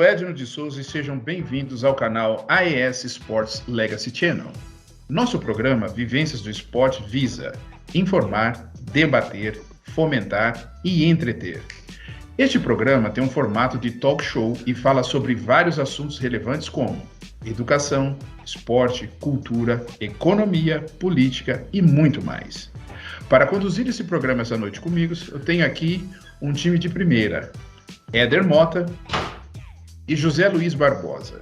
sou Edno de Souza e sejam bem-vindos ao canal AES Sports Legacy Channel. Nosso programa Vivências do Esporte visa informar, debater, fomentar e entreter. Este programa tem um formato de talk show e fala sobre vários assuntos relevantes como educação, esporte, cultura, economia, política e muito mais. Para conduzir esse programa essa noite comigo, eu tenho aqui um time de primeira, Éder Mota e José Luiz Barbosa.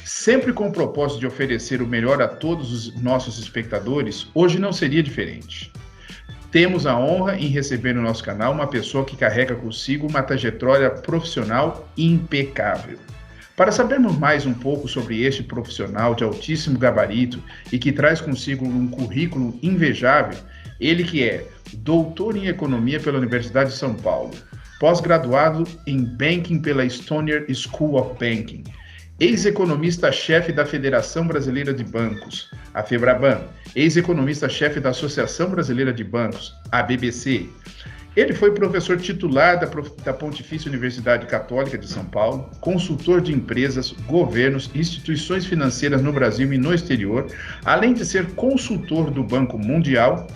Sempre com o propósito de oferecer o melhor a todos os nossos espectadores, hoje não seria diferente. Temos a honra em receber no nosso canal uma pessoa que carrega consigo uma trajetória profissional impecável. Para sabermos mais um pouco sobre este profissional de altíssimo gabarito e que traz consigo um currículo invejável, ele que é doutor em Economia pela Universidade de São Paulo, pós-graduado em Banking pela Estonian School of Banking, ex-economista-chefe da Federação Brasileira de Bancos, a FEBRABAN, ex-economista-chefe da Associação Brasileira de Bancos, a BBC. Ele foi professor titular da Pontifícia Universidade Católica de São Paulo, consultor de empresas, governos e instituições financeiras no Brasil e no exterior, além de ser consultor do Banco Mundial,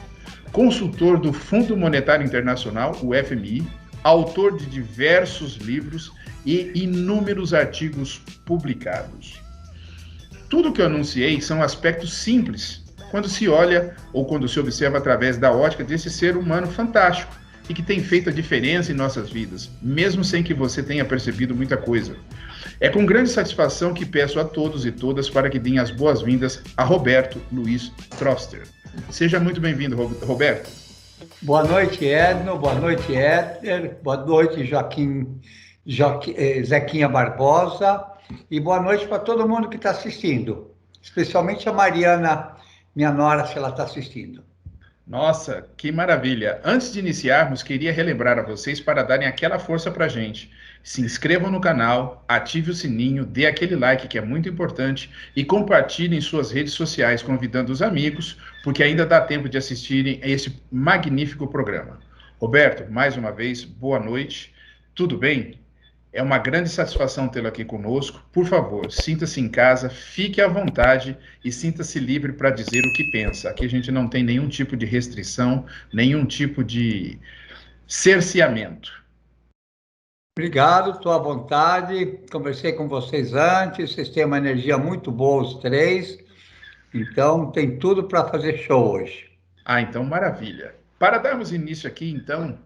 consultor do Fundo Monetário Internacional, o FMI, autor de diversos livros e inúmeros artigos publicados. Tudo que eu anunciei são aspectos simples, quando se olha ou quando se observa através da ótica desse ser humano fantástico e que tem feito a diferença em nossas vidas, mesmo sem que você tenha percebido muita coisa. É com grande satisfação que peço a todos e todas para que deem as boas-vindas a Roberto Luiz Troster. Seja muito bem-vindo, Roberto. Boa noite, Edno. Boa noite, Éder. Boa noite, Zequinha Barbosa. E boa noite para todo mundo que está assistindo. Especialmente a Mariana, minha nora, se ela está assistindo. Nossa, que maravilha! Antes de iniciarmos, queria relembrar a vocês para darem aquela força para a gente. Se inscrevam no canal, ative o sininho, dê aquele like que é muito importante e compartilhem em suas redes sociais, convidando os amigos, porque ainda dá tempo de assistirem a esse magnífico programa. Roberto, mais uma vez, boa noite. Tudo bem? É uma grande satisfação tê-lo aqui conosco. Por favor, sinta-se em casa, fique à vontade e sinta-se livre para dizer o que pensa. Aqui a gente não tem nenhum tipo de restrição, nenhum tipo de cerceamento. Obrigado, estou à vontade. Conversei com vocês antes, vocês têm uma energia muito boa, os três. Então, tem tudo para fazer show hoje. Ah, então maravilha. Para darmos início aqui, então,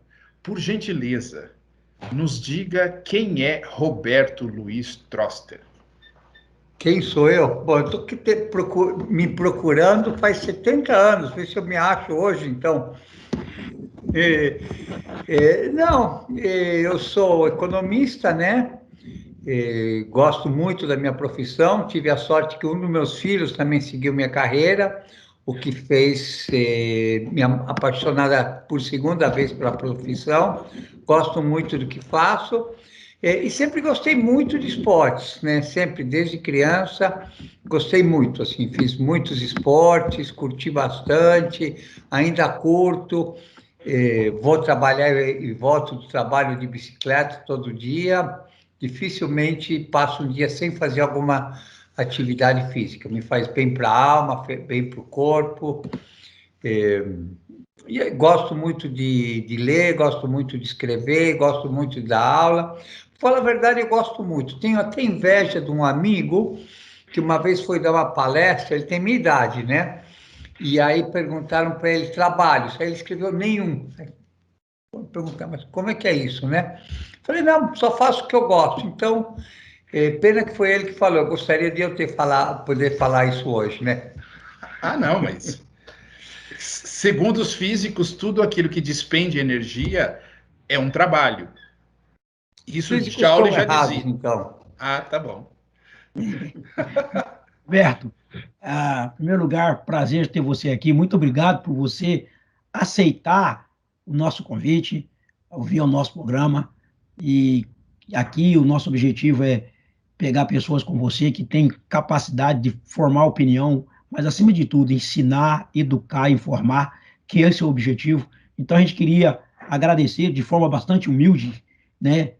por gentileza, nos diga quem é Roberto Luiz Troster. Quem sou eu? Bom, eu estou me procurando faz 70 anos, vê se eu me acho hoje, então. Eu sou economista, né? Gosto muito da minha profissão, tive a sorte que um dos meus filhos também seguiu minha carreira, o que fez me apaixonar por segunda vez pela profissão. Gosto muito do que faço e sempre gostei muito de esportes, né? Sempre, desde criança, gostei muito, assim, fiz muitos esportes, curti bastante, ainda curto, vou trabalhar e volto do trabalho de bicicleta todo dia, dificilmente passo um dia sem fazer alguma atividade física, me faz bem para a alma, bem para o corpo. E gosto muito de ler, gosto muito de escrever, gosto muito da aula. Fala a verdade, eu gosto muito. Tenho até inveja de um amigo que uma vez foi dar uma palestra, ele tem minha idade, né? E aí perguntaram para ele trabalhos, aí ele escreveu nenhum. Perguntar, mas como é que é isso, né? Falei, não, só faço o que eu gosto. Então, pena que foi ele que falou. Eu gostaria de eu poder falar isso hoje, né? Ah, não, mas segundo os físicos, tudo aquilo que despende energia é um trabalho. Isso Físicos Joule estão já errados, dizia. então. Ah, tá bom. Roberto, em primeiro lugar, prazer ter você aqui. Muito obrigado por você aceitar o nosso convite, ouvir o nosso programa. E aqui o nosso objetivo é pegar pessoas como você que têm capacidade de formar opinião, mas acima de tudo, ensinar, educar, informar, que esse é o objetivo. Então a gente queria agradecer de forma bastante humilde, né,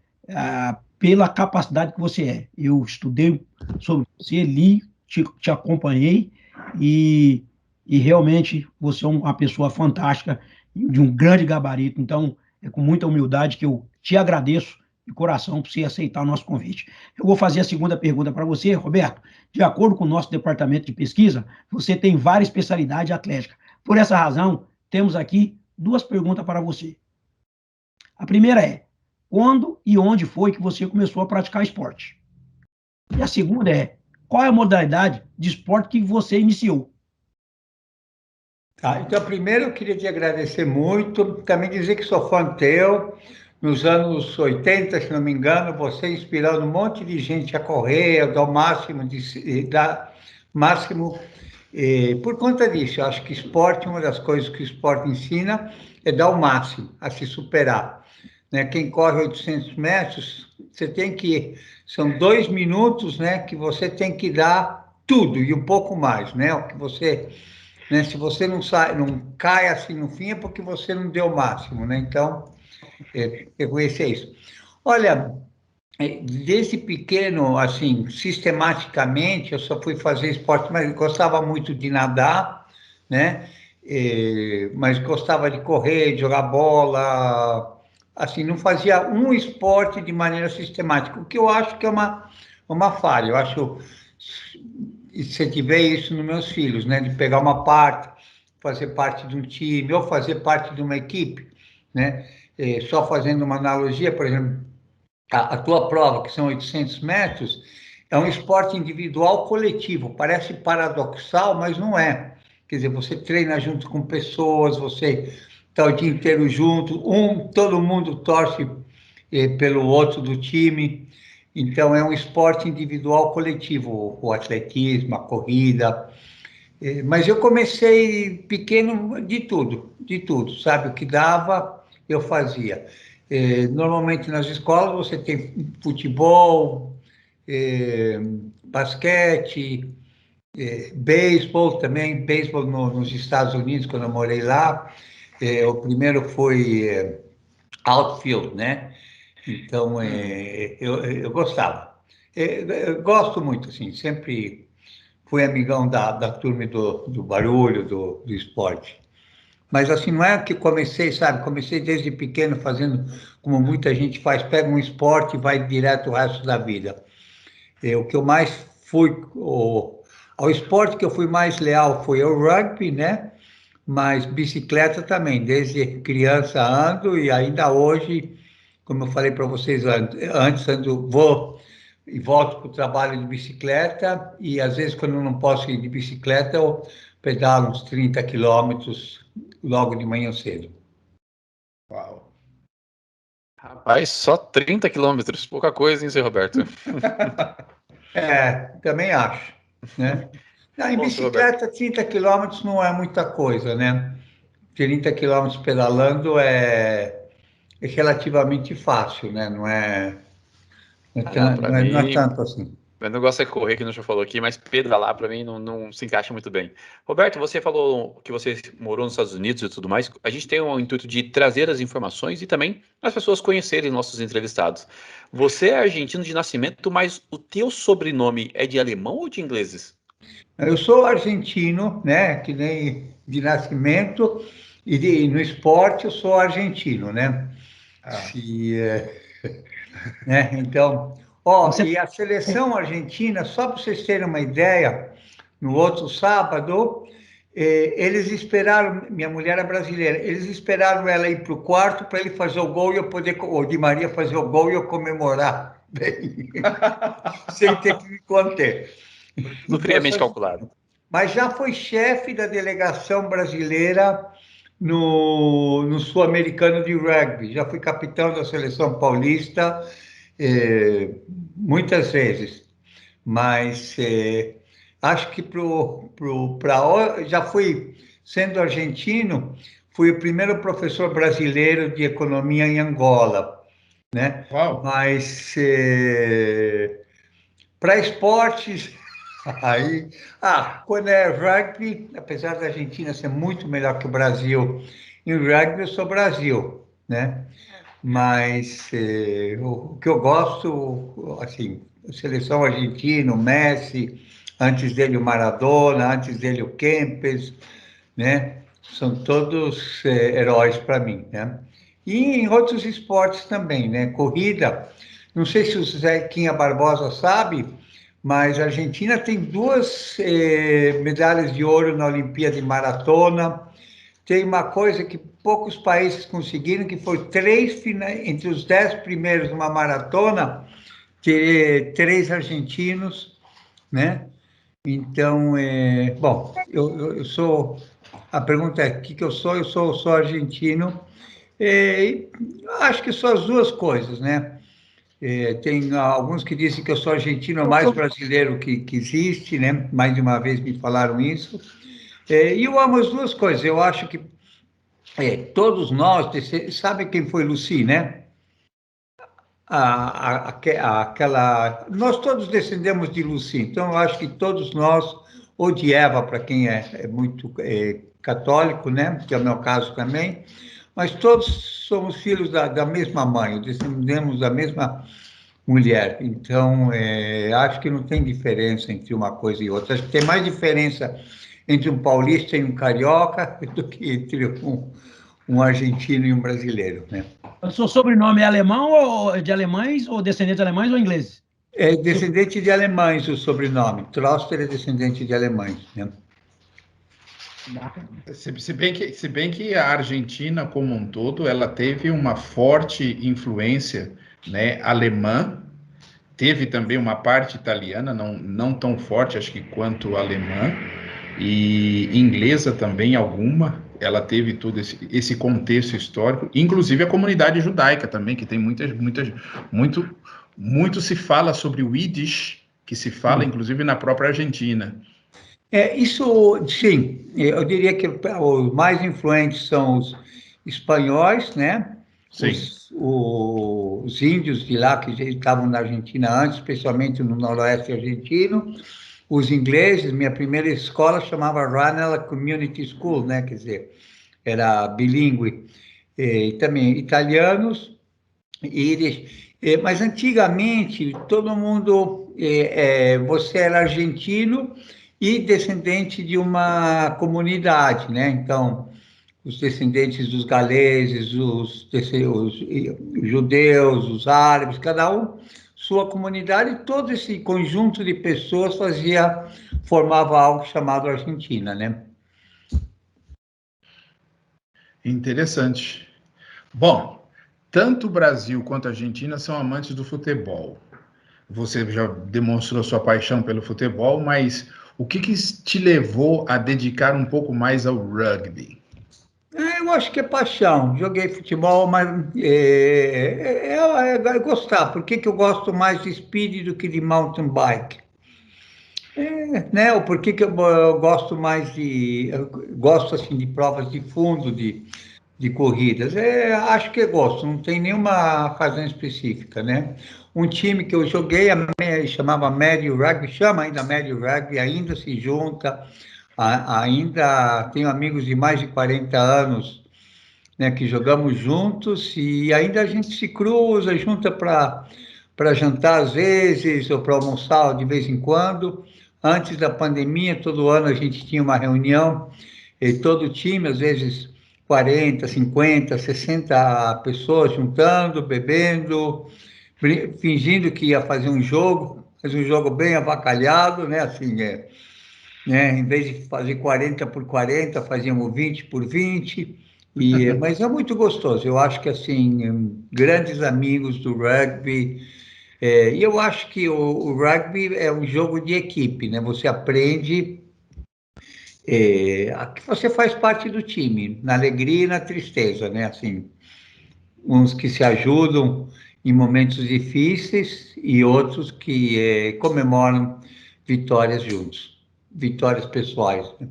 pela capacidade que você é. Eu estudei sobre você, li, te acompanhei e realmente você é uma pessoa fantástica, de um grande gabarito. Então, é com muita humildade que eu te agradeço de coração por você aceitar o nosso convite. Eu vou fazer a segunda pergunta para você, Roberto. De acordo com o nosso departamento de pesquisa, você tem várias especialidades atléticas. Por essa razão, temos aqui duas perguntas para você. A primeira é: quando e onde foi que você começou a praticar esporte? E a segunda é: qual é a modalidade de esporte que você iniciou? Tá, então, primeiro eu queria te agradecer muito, também dizer que sou fã teu. Nos anos 80, se não me engano, você inspirando um monte de gente a correr, a dar o máximo, máximo por conta disso. Eu acho que esporte, uma das coisas que o esporte ensina é dar o máximo, a se superar. Né? Quem corre 800 metros, você tem que, são 2 minutos, né, que você tem que dar tudo e um pouco mais, né? O que você, né, se você não sai, não cai assim no fim, é porque você não deu o máximo, né? Então, eu conhecia isso. Olha, desde pequeno, assim, sistematicamente, eu só fui fazer esporte, mas gostava muito de nadar, né? Mas gostava de correr, de jogar bola, assim, não fazia um esporte de maneira sistemática, o que eu acho que é uma falha. Eu acho, incentivei isso nos meus filhos, né? De pegar uma parte, fazer parte de um time, ou fazer parte de uma equipe, né? Só fazendo uma analogia, por exemplo, a tua prova, que são 800 metros, é um esporte individual coletivo. Parece paradoxal, mas não é. Quer dizer, você treina junto com pessoas, você está o dia inteiro junto, todo mundo torce pelo outro do time. Então, é um esporte individual coletivo, o atletismo, a corrida. Mas eu comecei pequeno de tudo, sabe? O que dava, eu fazia. Normalmente nas escolas você tem futebol, basquete, beisebol também, beisebol nos Estados Unidos, quando eu morei lá. O primeiro foi outfield, né? Então, eu gostava. Eu gosto muito, assim, sempre fui amigão da turma do barulho, do esporte. Mas assim, não é que comecei, sabe? Comecei desde pequeno fazendo como muita gente faz, pega um esporte e vai direto o resto da vida. O que eu mais fui, ao esporte que eu fui mais leal foi o rugby, né? Mas bicicleta também, desde criança ando e ainda hoje, como eu falei para vocês antes, vou e volto para o trabalho de bicicleta e às vezes quando eu não posso ir de bicicleta eu pedalo uns 30 quilômetros logo de manhã cedo. Uau. Rapaz, só 30 quilômetros, pouca coisa, hein, seu Roberto? Também acho, né? Não, em Bom, seu Roberto. bicicleta, 30 quilômetros não é muita coisa, né? 30 quilômetros pedalando é relativamente fácil, né? Ah, pra Não é mim, tanto assim. meu negócio é correr, que não já falou aqui, mas pedalar pra mim não se encaixa muito bem. Roberto, você falou que você morou nos Estados Unidos e tudo mais. A gente tem o intuito de trazer as informações e também as pessoas conhecerem nossos entrevistados. Você é argentino de nascimento, mas o teu sobrenome é de alemão ou de ingleses? Eu sou argentino, né? Que nem de nascimento, e no esporte eu sou argentino, né? Ah, Se, né? Então, ó, Você e a seleção argentina, só para vocês terem uma ideia, no outro sábado, eles esperaram, minha mulher é brasileira, eles esperaram ela ir para o quarto para ele fazer o gol e eu poder, o Di Maria fazer o gol e eu comemorar, bem, sem ter que me conter. Tudo Então, friamente calculado. mas já foi chefe da delegação brasileira no Sul-Americano de Rugby, já fui capitão da seleção paulista muitas vezes, mas acho que já fui, sendo argentino, fui o primeiro professor brasileiro de economia em Angola, né? uau. Mas para esportes, aí, quando é rugby, apesar da Argentina ser muito melhor que o Brasil, em rugby eu sou Brasil, né? mas o que eu gosto, assim, a seleção argentina, o Messi, antes dele o Maradona, antes dele o Kempes, né? São todos heróis para mim, né? E em outros esportes também, né? Corrida, não sei se o Zequinha Barbosa sabe, mas a Argentina tem duas medalhas de ouro na Olimpíada de Maratona. Tem uma coisa que poucos países conseguiram, que foi entre os 10 primeiros numa maratona, ter 3 argentinos, né? Então, bom, eu sou... A pergunta é, o que eu sou? Eu sou argentino. Acho que são as duas coisas, né? Tem alguns que dizem que eu sou argentino mais brasileiro que existe, né? Mais de uma vez me falaram isso. E eu amo as duas coisas. Eu acho que todos nós, sabe quem foi Lucy, né? Aquela, nós todos descendemos de Lucy, então eu acho que todos nós, ou de Eva, para quem é muito católico, né? Que é o meu caso também, mas todos somos filhos da mesma mãe, descendemos da mesma mulher. Então, acho que não tem diferença entre uma coisa e outra. Acho que tem mais diferença entre um paulista e um carioca do que entre um argentino e um brasileiro, né? O seu sobrenome é alemão ou de alemães, ou descendente de alemães ou ingleses? É descendente de alemães o sobrenome. Troster é descendente de alemães, né? Se bem que a Argentina, como um todo, ela teve uma forte influência, né, alemã, teve também uma parte italiana, não tão forte, acho que quanto a alemã, e inglesa também alguma, ela teve todo esse contexto histórico, inclusive a comunidade judaica também, que tem muito se fala sobre o Yiddish, que se fala inclusive na própria Argentina. Isso, sim, eu diria que os mais influentes são os espanhóis, né? Sim. Os índios de lá, que já estavam na Argentina antes, especialmente no noroeste argentino. Os ingleses, minha primeira escola chamava Ranelagh Community School, né? Quer dizer, era bilíngue. E também italianos, mas antigamente todo mundo, você era argentino e descendente de uma comunidade, né? Então, os descendentes dos galeses, os judeus, os árabes, cada um sua comunidade, todo esse conjunto de pessoas formava algo chamado Argentina, né? Interessante. Bom, tanto o Brasil quanto a Argentina são amantes do futebol. Você já demonstrou sua paixão pelo futebol, mas o que te levou a dedicar um pouco mais ao rugby? Eu acho que é paixão. Joguei futebol, mas é gostar. Por que eu gosto mais de speed do que de mountain bike? Né? Ou por que eu gosto mais eu gosto assim de provas de fundo, de corridas? Acho que gosto. Não tem nenhuma razão específica, né? Um time que eu joguei chamava Médio Rugby, chama ainda Médio Rugby, ainda se junta. Ainda tenho amigos de mais de 40 anos, né, que jogamos juntos e ainda a gente se cruza, junta para jantar às vezes ou para almoçar de vez em quando. Antes da pandemia, todo ano a gente tinha uma reunião e todo o time, às vezes 40, 50, 60 pessoas juntando, bebendo, fingindo que ia fazer um jogo, mas um jogo bem avacalhado, né, assim, né? Em vez de fazer 40 por 40, fazíamos 20 por 20, mas é muito gostoso. Eu acho que, assim, grandes amigos do rugby, e eu acho que o rugby é um jogo de equipe, né? Você aprende que você faz parte do time, na alegria e na tristeza, né? Assim, uns que se ajudam em momentos difíceis e outros que comemoram vitórias juntos. Vitórias pessoais, né?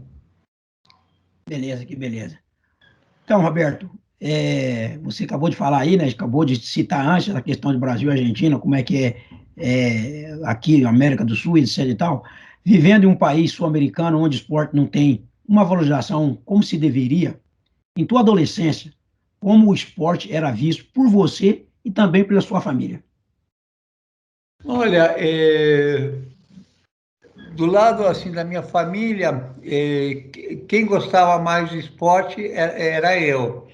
Beleza, que beleza. Então, Roberto, você acabou de falar aí, né? Acabou de citar antes a questão de Brasil e Argentina, como é que aqui, América do Sul, etc e tal. Vivendo em um país sul-americano onde o esporte não tem uma valorização como se deveria, em tua adolescência, como o esporte era visto por você e também pela sua família? Olha, do lado assim da minha família, quem gostava mais de esporte era eu.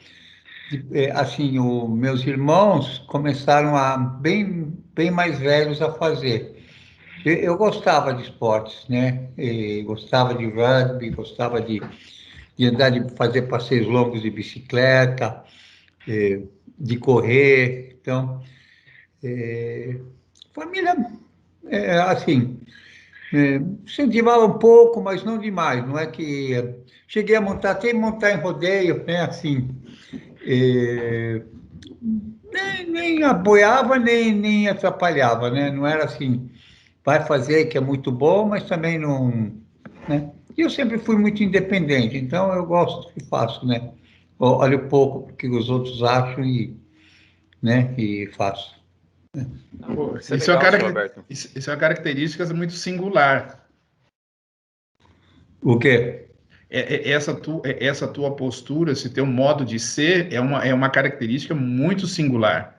Assim, meus irmãos começaram bem mais velhos a fazer. Eu gostava de esportes, né? Gostava de rugby, gostava de andar, de fazer passeios longos de bicicleta, de correr. Então, família, assim, incentivava um pouco, mas não demais. Não é que cheguei a montar, até montar em rodeio, né? Assim, nem apoiava, nem atrapalhava, né? Não era assim, vai fazer que é muito bom, mas também não, né? E eu sempre fui muito independente, então eu gosto do que faço, né? Olho pouco o que os outros acham né, e faço. Pô, Isso é legal, senhor Roberto. isso é uma característica muito singular. O quê? Essa tua postura, esse teu modo de ser, é uma característica muito singular,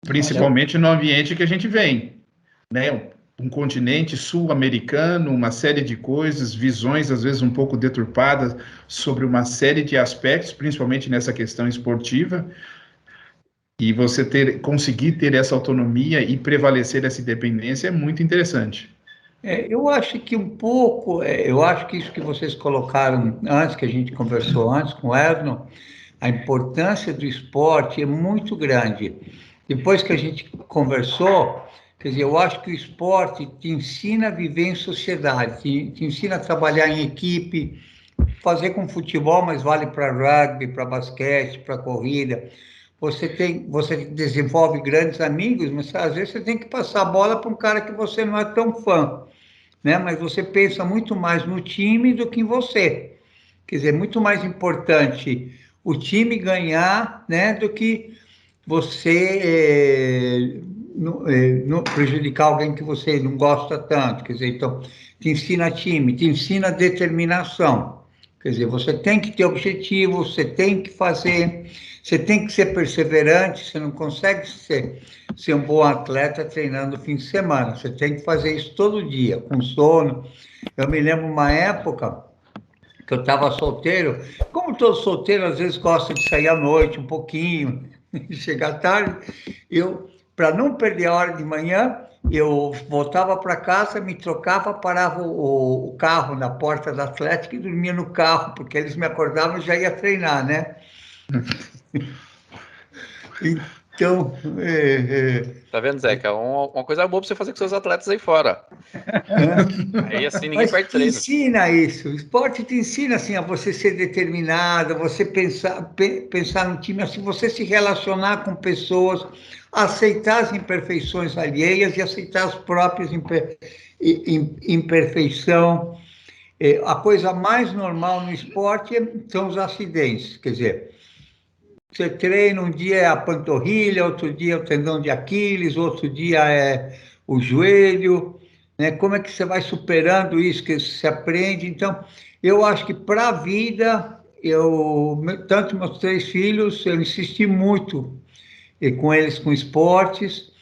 Olha, principalmente no ambiente que a gente vem, né? Um continente sul-americano, uma série de coisas, visões às vezes um pouco deturpadas sobre uma série de aspectos, principalmente nessa questão esportiva, e você conseguir ter essa autonomia e prevalecer essa independência é muito interessante. Eu acho que um pouco, eu acho que isso que vocês colocaram antes, que a gente conversou antes com o Erno, a importância do esporte é muito grande. Depois que a gente conversou, quer dizer, eu acho que o esporte te ensina a viver em sociedade, te ensina a trabalhar em equipe, fazer com futebol, mas vale para rugby, para basquete, para corrida. Você desenvolve grandes amigos, mas às vezes você tem que passar a bola para um cara que você não é tão fã, né? Mas você pensa muito mais no time do que em você. Quer dizer, é muito mais importante o time ganhar, né, do que você não prejudicar alguém que você não gosta tanto. Quer dizer, então, te ensina time, te ensina determinação. Quer dizer, você tem que ter objetivo, você tem que fazer, você tem que ser perseverante, você não consegue ser um bom atleta treinando no fim de semana. Você tem que fazer isso todo dia, com sono. Eu me lembro uma época que eu estava solteiro, como todo solteiro às vezes gosta de sair à noite um pouquinho, chegar tarde, para não perder a hora de manhã, eu voltava para casa, me trocava, parava o carro na porta da Atlética e dormia no carro, porque eles me acordavam e já ia treinar, né? Então, Tá vendo, Zeca? Uma coisa boa pra você fazer com seus atletas aí fora. Aí assim ninguém mas perde te treino. ensina isso, o esporte te ensina assim, a você ser determinado, a você pensar no time, assim, você se relacionar com pessoas, aceitar as imperfeições alheias e aceitar as próprias imperfeição. A coisa mais normal no esporte são os acidentes, quer dizer, você treina, um dia é a panturrilha, outro dia é o tendão de Aquiles, outro dia é o joelho, né? Como é que você vai superando isso, que se aprende? Então, eu acho que para a vida, tanto meus 3 filhos, eu insisti muito com eles com esportes,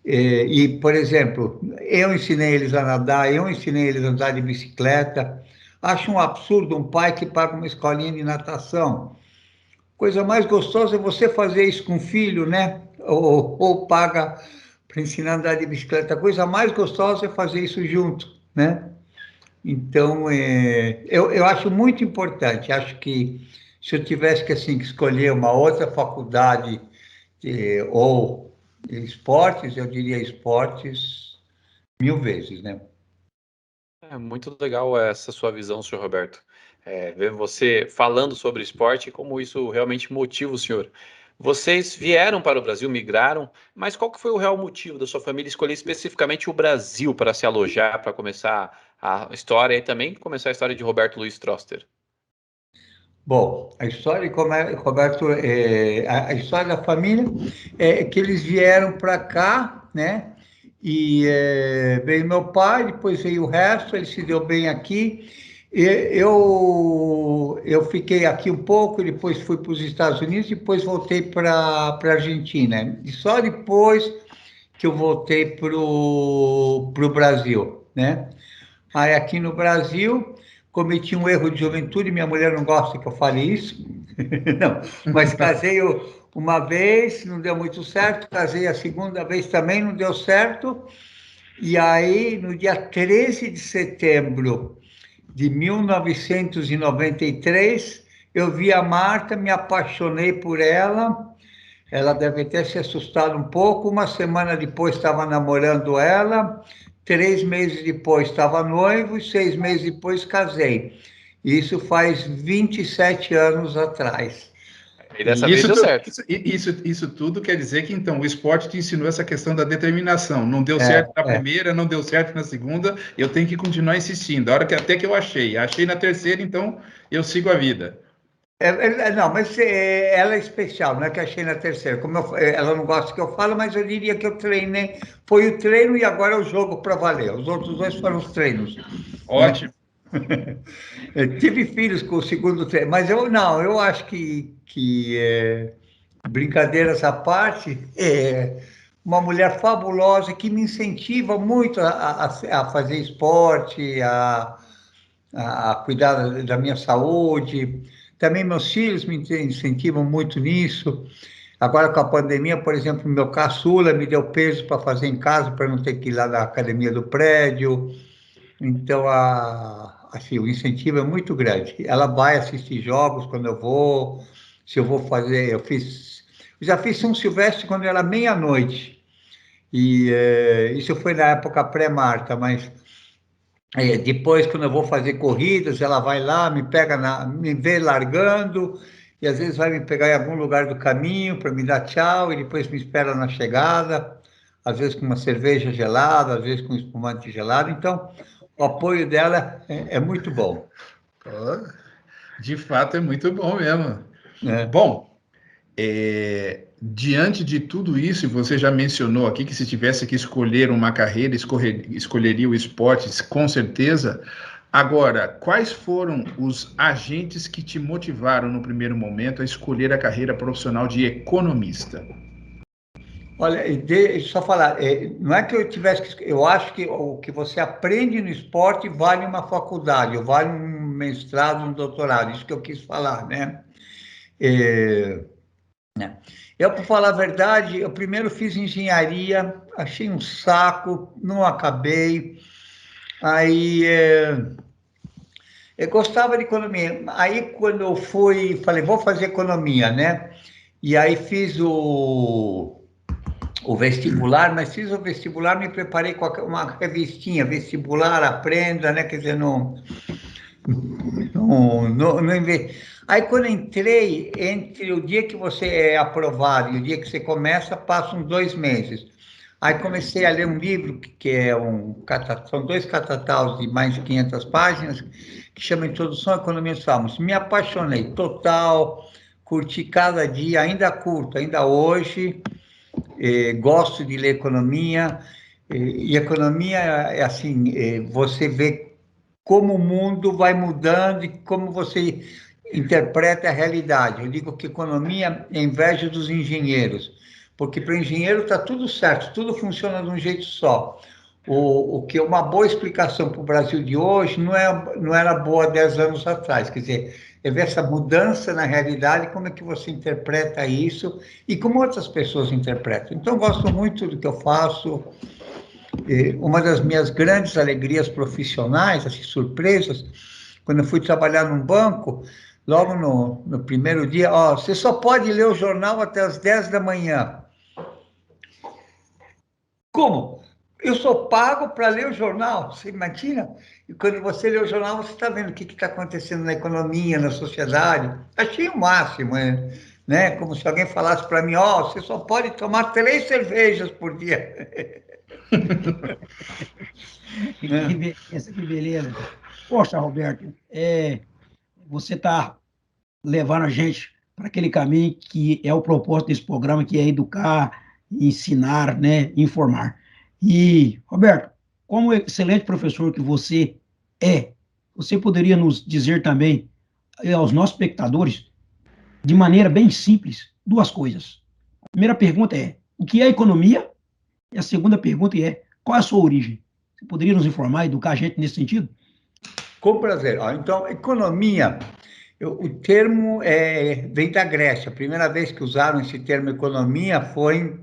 e, por exemplo, eu ensinei eles a nadar, eu ensinei eles a andar de bicicleta. Acho um absurdo um pai que paga uma escolinha de natação. Coisa mais gostosa é você fazer isso com o filho, né? Ou paga para ensinar a andar de bicicleta. A coisa mais gostosa é fazer isso junto, né? Então, eu acho muito importante. Acho que se eu tivesse que, assim, que escolher uma outra faculdade ou esportes, eu diria esportes 1000 vezes, né? É muito legal essa sua visão, senhor Roberto. Ver você falando sobre esporte e como isso realmente motiva o senhor. Vocês vieram para o Brasil, migraram, mas qual que foi o real motivo da sua família escolher especificamente o Brasil para se alojar, para começar a história e também começar a história de Roberto Luiz Troster? Bom, a história de Roberto, a história da família é que eles vieram para cá, né? E veio meu pai, depois veio o resto, ele se deu bem aqui. Eu fiquei aqui um pouco, depois fui para os Estados Unidos, depois voltei para a Argentina. E só depois que eu voltei para o Brasil, né? Aí aqui no Brasil cometi um erro de juventude, minha mulher não gosta que eu fale isso, não, mas casei uma vez, não deu muito certo, casei a segunda vez também, não deu certo, e aí no dia 13 de setembro de 1993, eu vi a Marta, me apaixonei por ela. Ela deve ter se assustado um pouco. Uma semana depois estava namorando ela. 3 meses depois estava noivo e 6 meses depois casei. Isso faz 27 anos atrás. E dessa E vez deu certo. isso tudo quer dizer que, então, o esporte te ensinou essa questão da determinação. Não deu certo na primeira, não deu certo na segunda, eu tenho que continuar insistindo. A hora que até que eu achei na terceira, então eu sigo a vida. Não, mas ela é especial, não é que achei na terceira. Ela não gosta que eu falo, mas eu diria que eu treinei. Foi o treino e agora é o jogo para valer. Os outros dois foram os treinos. Ótimo. Eu tive filhos com o segundo treino, mas eu acho que brincadeiras à parte, uma mulher fabulosa que me incentiva muito a fazer esporte, a cuidar da minha saúde. Também meus filhos me incentivam muito nisso. Agora, com a pandemia, por exemplo, meu caçula me deu peso para fazer em casa, para não ter que ir lá na academia do prédio. Então, assim, o incentivo é muito grande. Ela vai assistir jogos quando eu vou. Se eu vou fazer, eu já fiz São Silvestre quando era meia-noite. E isso foi na época pré-Marta, mas depois, quando eu vou fazer corridas, ela vai lá, me vê largando, e às vezes vai me pegar em algum lugar do caminho para me dar tchau, e depois me espera na chegada, às vezes com uma cerveja gelada, às vezes com espumante gelado. Então, o apoio dela é muito bom. De fato, é muito bom mesmo. Né? Bom, diante de tudo isso, e você já mencionou aqui que se tivesse que escolher uma carreira, escolheria o esporte, com certeza. Agora, quais foram os agentes que te motivaram no primeiro momento a escolher a carreira profissional de economista? Olha, deixa eu só falar, não é que eu tivesse que... Eu acho que o que você aprende no esporte vale uma faculdade, ou vale um mestrado, um doutorado, isso que eu quis falar, né? Eu, para falar a verdade, eu primeiro fiz engenharia, achei um saco, não acabei. Aí eu gostava de economia. Aí quando eu falei, vou fazer economia, né? E aí fiz o vestibular, mas fiz o vestibular, me preparei com uma revistinha, vestibular, aprenda, né? Quer dizer, não Aí, quando entrei, entre o dia que você é aprovado e o dia que você começa, passam 2 meses. Aí comecei a ler um livro que são 2 catataus de mais de 500 páginas, que chama Introdução à Economia dos Salmos. Me apaixonei total, curti cada dia, ainda curto, ainda hoje, gosto de ler economia, e economia é assim, você vê como o mundo vai mudando e como você interpreta a realidade. Eu digo que economia é inveja dos engenheiros, porque para o engenheiro está tudo certo, tudo funciona de um jeito só. O que é uma boa explicação para o Brasil de hoje não era boa 10 anos atrás. Quer dizer, é ver essa mudança na realidade, como é que você interpreta isso e como outras pessoas interpretam. Então, eu gosto muito do que eu faço. Uma das minhas grandes alegrias profissionais, assim, surpresas, quando eu fui trabalhar num banco, logo no primeiro dia, você só pode ler o jornal até as 10 da manhã. Como? Eu sou pago para ler o jornal, você imagina? E quando você lê o jornal, você está vendo o que está acontecendo na economia, na sociedade. Achei o máximo, né? Como se alguém falasse para mim, você só pode tomar 3 cervejas por dia. Que beleza. Poxa, Roberto, você está levando a gente para aquele caminho que é o propósito desse programa, que é educar, ensinar, né, informar. E, Roberto, como excelente professor que você você poderia nos dizer também, aos nossos espectadores, de maneira bem simples, duas coisas. A primeira pergunta é, o que é economia? E a segunda pergunta é, qual é a sua origem? Você poderia nos informar, educar a gente nesse sentido? Com prazer. Então, economia, o termo vem da Grécia. A primeira vez que usaram esse termo economia foi em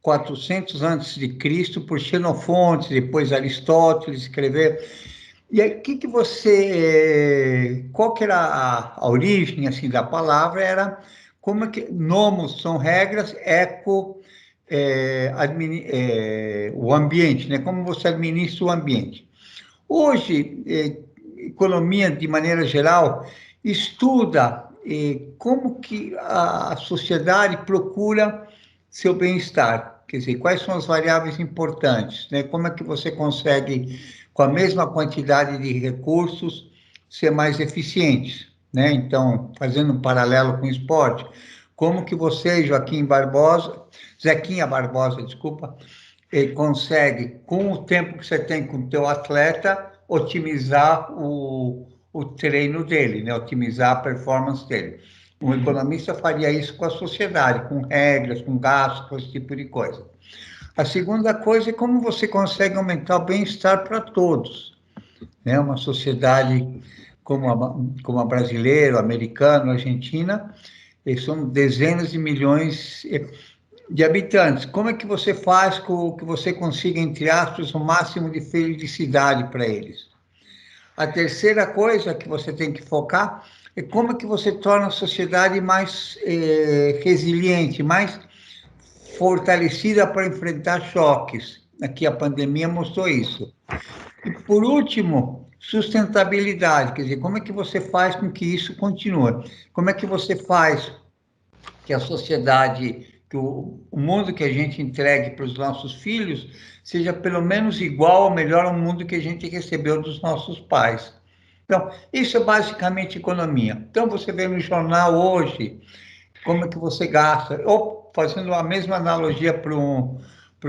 400 antes de Cristo por Xenofonte, depois Aristóteles escrever. E aí, qual que era a origem assim da palavra? Era como é que nomos são regras, o ambiente, né? Como você administra o ambiente. Hoje, economia de maneira geral estuda como que a sociedade procura seu bem-estar, quer dizer, quais são as variáveis importantes, né? Como é que você consegue, com a mesma quantidade de recursos, ser mais eficientes, né? Então, fazendo um paralelo com o esporte, como que você, Zequinha Barbosa, desculpa, consegue, com o tempo que você tem com o teu atleta, otimizar o treino dele, né? Otimizar a performance dele. Um economista faria isso com a sociedade, com regras, com gastos, com esse tipo de coisa. A segunda coisa é como você consegue aumentar o bem-estar para todos, né? Uma sociedade como a brasileira, a americana, a argentina, são dezenas de milhões de habitantes. Como é que você faz com que você consiga, entre aspas, o máximo de felicidade para eles? A terceira coisa que você tem que focar é como é que você torna a sociedade mais resiliente, mais fortalecida para enfrentar choques. Aqui a pandemia mostrou isso. E, por último, sustentabilidade, quer dizer, como é que você faz com que isso continue? Como é que você faz que a sociedade, que o mundo que a gente entregue para os nossos filhos seja pelo menos igual ou melhor ao mundo que a gente recebeu dos nossos pais. Então, isso é basicamente economia. Então, você vê no jornal hoje como é que você gasta, ou fazendo a mesma analogia para o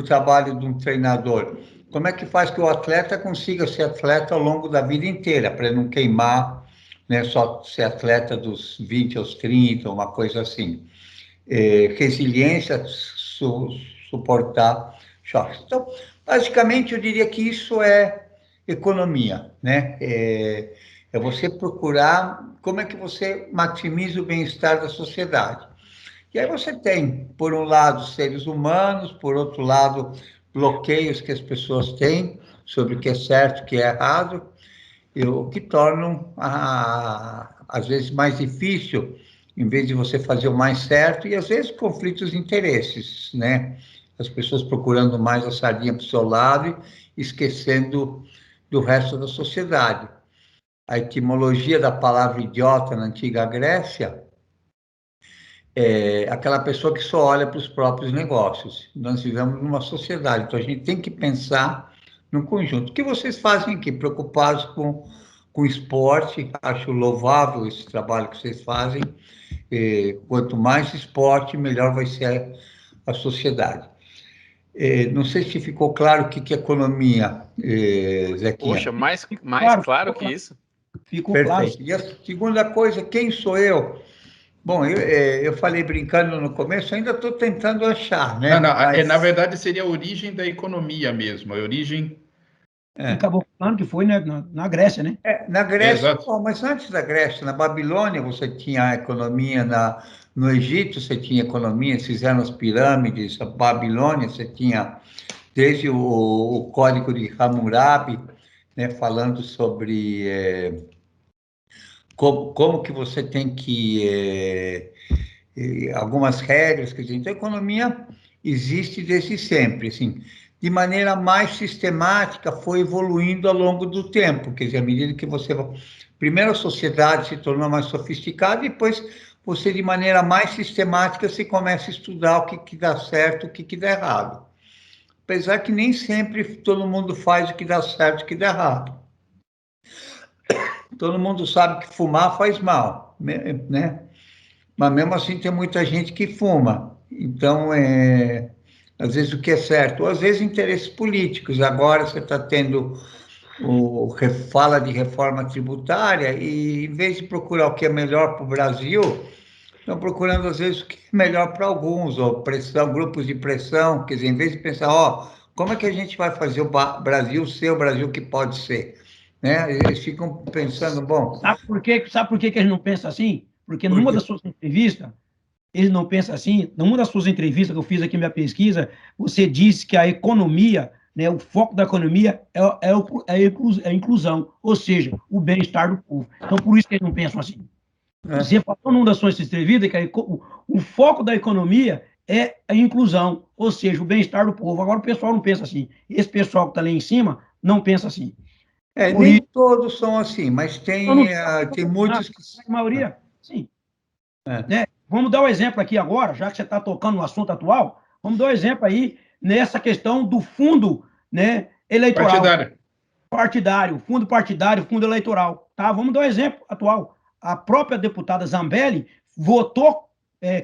trabalho de um treinador, como é que faz que o atleta consiga ser atleta ao longo da vida inteira, para não queimar, né, só ser atleta dos 20 aos 30, uma coisa assim. Resiliência, suportar choques. Então, basicamente, eu diria que isso é economia, né? É você procurar como é que você maximiza o bem-estar da sociedade. E aí você tem, por um lado, seres humanos, por outro lado, bloqueios que as pessoas têm sobre o que é certo, o que é errado, e o que tornam, às vezes, mais difícil, em vez de você fazer o mais certo, e às vezes conflitos de interesses, né? As pessoas procurando mais a sardinha para o seu lado e esquecendo do resto da sociedade. A etimologia da palavra idiota na antiga Grécia é aquela pessoa que só olha para os próprios negócios. Nós vivemos numa sociedade, então a gente tem que pensar no conjunto. O que vocês fazem aqui? Preocupados com esporte, acho louvável esse trabalho que vocês fazem. Quanto mais esporte, melhor vai ser a sociedade. Não sei se ficou claro o que é economia, Zequinha. Poxa, mais claro que isso. Ficou Perfeito. claro. E a segunda coisa, quem sou eu? Bom, eu falei brincando no começo, ainda estou tentando achar, né? Não, Mas... na verdade seria a origem da economia mesmo, a origem... Ele acabou falando que foi, né, na Grécia, né? Na Grécia, Exato. mas antes da Grécia, na Babilônia, você tinha a economia, no Egito você tinha economia, fizeram as pirâmides, a Babilônia você tinha desde o Código de Hammurabi, né, falando sobre como que você tem que... algumas regras, quer dizer, então a economia existe desde sempre, assim, de maneira mais sistemática, foi evoluindo ao longo do tempo, quer dizer, à medida que você... Primeiro a sociedade se tornou mais sofisticada, e depois você, de maneira mais sistemática, se começa a estudar o que dá certo, o que dá errado. Apesar que nem sempre todo mundo faz o que dá certo e o que dá errado. Todo mundo sabe que fumar faz mal, né? Mas mesmo assim tem muita gente que fuma. Então, às vezes o que é certo, ou às vezes interesses políticos. Agora você está tendo fala de reforma tributária e, em vez de procurar o que é melhor para o Brasil, estão procurando, às vezes, o que é melhor para alguns, ou pressão, grupos de pressão, quer dizer, em vez de pensar, ó, como é que a gente vai fazer o Brasil ser o Brasil que pode ser? Né? Eles ficam pensando, bom... Sabe por que que eles não pensam assim? Porque numa Porque das suas entrevistas, eles não pensam assim. Numa das suas entrevistas que eu fiz aqui na minha pesquisa, você disse que a economia, né, o foco da economia é a inclusão, ou seja, o bem-estar do povo. Então, por isso que eles não pensam assim. Você falou numa das suas entrevistas que o foco da economia é a inclusão, ou seja, o bem-estar do povo. Agora, o pessoal não pensa assim. Esse pessoal que está lá em cima não pensa assim. Por nem isso, todos são assim, mas eu não tem muitos que... a maioria, sim. É. Né? Vamos dar um exemplo aqui agora, já que você está tocando no assunto atual, vamos dar um exemplo aí nessa questão do fundo, né, eleitoral, fundo partidário, fundo eleitoral. Tá? Vamos dar um exemplo atual. A própria deputada Zambelli votou,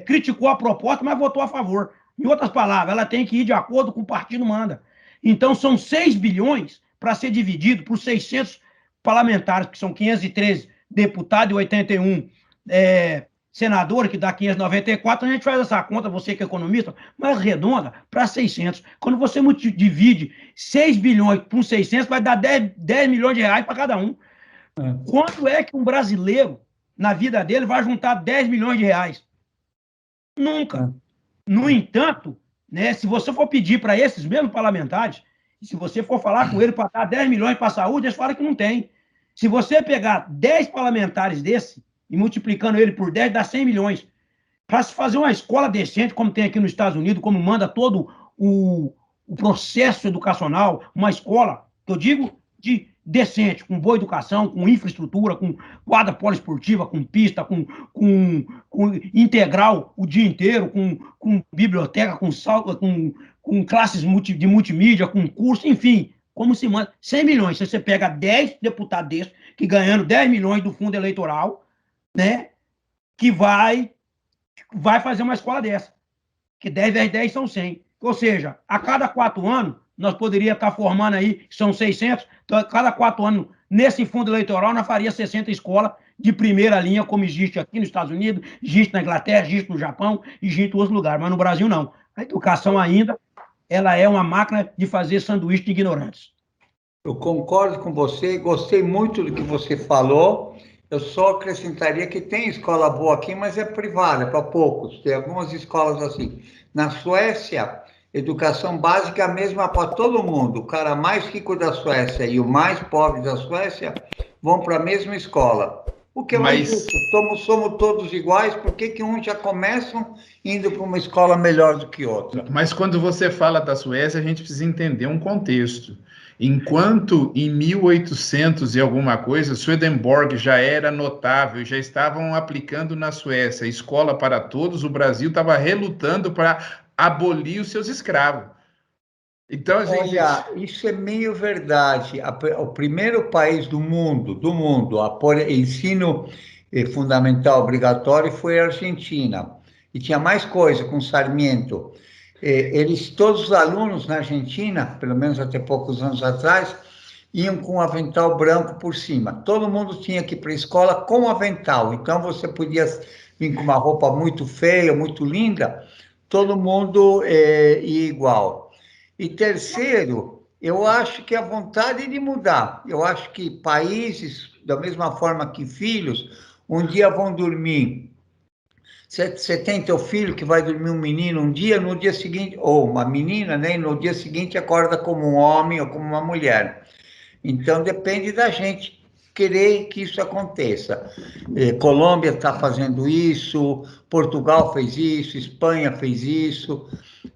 criticou a proposta, mas votou a favor. Em outras palavras, ela tem que ir de acordo com o partido manda. Então, são 6 bilhões para ser dividido por 600 parlamentares, que são 513 deputados e 81 senador, que dá 594, a gente faz essa conta, você que é economista, mais redonda, para 600. Quando você divide 6 bilhões por 600, vai dar 10 milhões de reais para cada um. Quando é que um brasileiro, na vida dele, vai juntar 10 milhões de reais? Nunca. No entanto, né, se você for pedir para esses mesmos parlamentares, se você for falar com ele para dar 10 milhões para a saúde, eles falam que não tem. Se você pegar 10 parlamentares desse, e multiplicando ele por 10, dá 100 milhões. Para se fazer uma escola decente, como tem aqui nos Estados Unidos, como manda todo o processo educacional, uma escola, que eu digo, de decente, com boa educação, com infraestrutura, com quadra poliesportiva, com pista, com integral o dia inteiro, com biblioteca, com classes de multimídia, com curso, enfim, como se manda. 100 milhões, se você pega 10 deputados desses, que ganhando 10 milhões do fundo eleitoral, né, que vai fazer uma escola dessa. Que 10 vezes 10 são 100. Ou seja, a cada 4 anos, nós poderíamos estar formando aí, são 600, então a cada 4 anos, nesse fundo eleitoral, nós faríamos 60 escolas de primeira linha, como existe aqui nos Estados Unidos, existe na Inglaterra, existe no Japão, existe em outros lugares, mas no Brasil não. A educação ainda, ela é uma máquina de fazer sanduíche de ignorantes. Eu concordo com você, gostei muito do que você falou. Eu só acrescentaria que tem escola boa aqui, mas é privada, para poucos. Tem algumas escolas assim. Na Suécia, educação básica é a mesma para todo mundo. O cara mais rico da Suécia e o mais pobre da Suécia vão para a mesma escola. O que é mais justo? Somos todos iguais, por que uns já começam indo para uma escola melhor do que outra? Mas quando você fala da Suécia, a gente precisa entender um contexto. Enquanto em 1800 e alguma coisa, Swedenborg já era notável, já estavam aplicando na Suécia escola para todos, o Brasil estava relutando para abolir os seus escravos. Então, olha, isso é meio verdade. O primeiro país do mundo a pôr ensino fundamental obrigatório foi a Argentina. E tinha mais coisa com Sarmiento. Todos os alunos na Argentina, pelo menos até poucos anos atrás, iam com um avental branco por cima. Todo mundo tinha que ir para a escola com avental. Então, você podia vir com uma roupa muito feia, muito linda, todo mundo ia igual. E terceiro, eu acho que a vontade de mudar. Eu acho que países, da mesma forma que filhos, um dia vão dormir. Você tem teu filho que vai dormir um menino um dia, no dia seguinte, ou uma menina, né? E no dia seguinte acorda como um homem ou como uma mulher. Então depende da gente querer que isso aconteça. Colômbia está fazendo isso, Portugal fez isso, Espanha fez isso,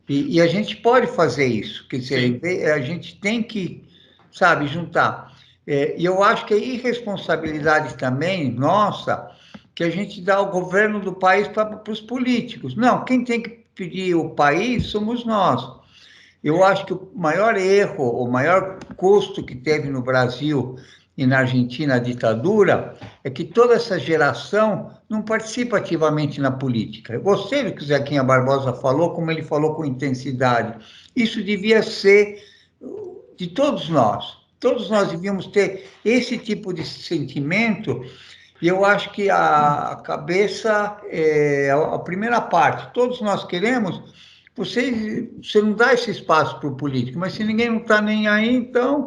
e a gente pode fazer isso. Quer dizer, a gente tem que, sabe, juntar. E eu acho que é irresponsabilidade também nossa que a gente dá o governo do país para os políticos. Não, quem tem que pedir o país somos nós. Eu acho que o maior erro, o maior custo que teve no Brasil e na Argentina a ditadura é que toda essa geração não participa ativamente na política. Eu gostei do que o Zequinha Barbosa falou, como ele falou com intensidade. Isso devia ser de todos nós. todos nós devíamos ter esse tipo de sentimento, e eu acho que a cabeça é a primeira parte. Todos nós queremos, você não dá esse espaço para o político, mas se ninguém não está nem aí, então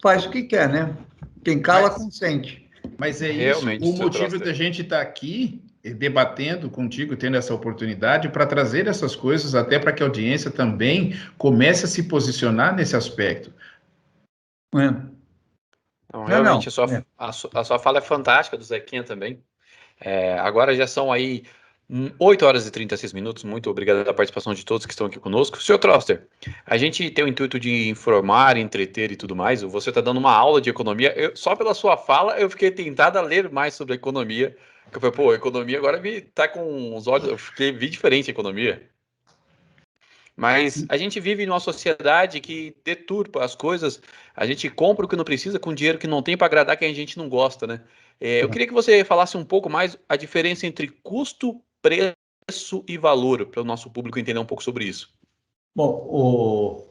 faz o que quer, né? Quem cala, consente. Mas é Realmente, isso, o motivo Troster. da gente estar aqui debatendo contigo, tendo essa oportunidade para trazer essas coisas até para que a audiência também comece a se posicionar nesse aspecto. É. Não, realmente, É. a sua fala é fantástica, do Zequinha também. Agora já são aí 8 horas e 36 minutos. Muito obrigado pela participação de todos que estão aqui conosco. Senhor Troster, a gente tem o intuito de informar, entreter e tudo mais. Você está dando uma aula de economia. Só pela sua fala, eu fiquei tentado a ler mais sobre a economia. Eu falei, pô, economia agora tá com os olhos. Vi diferente a economia. Mas a gente vive numa sociedade que deturpa as coisas. A gente compra o que não precisa com dinheiro que não tem para agradar quem a gente não gosta, né? Eu queria que você falasse um pouco mais a diferença entre custo, preço e valor, para o nosso público entender um pouco sobre isso. Bom, o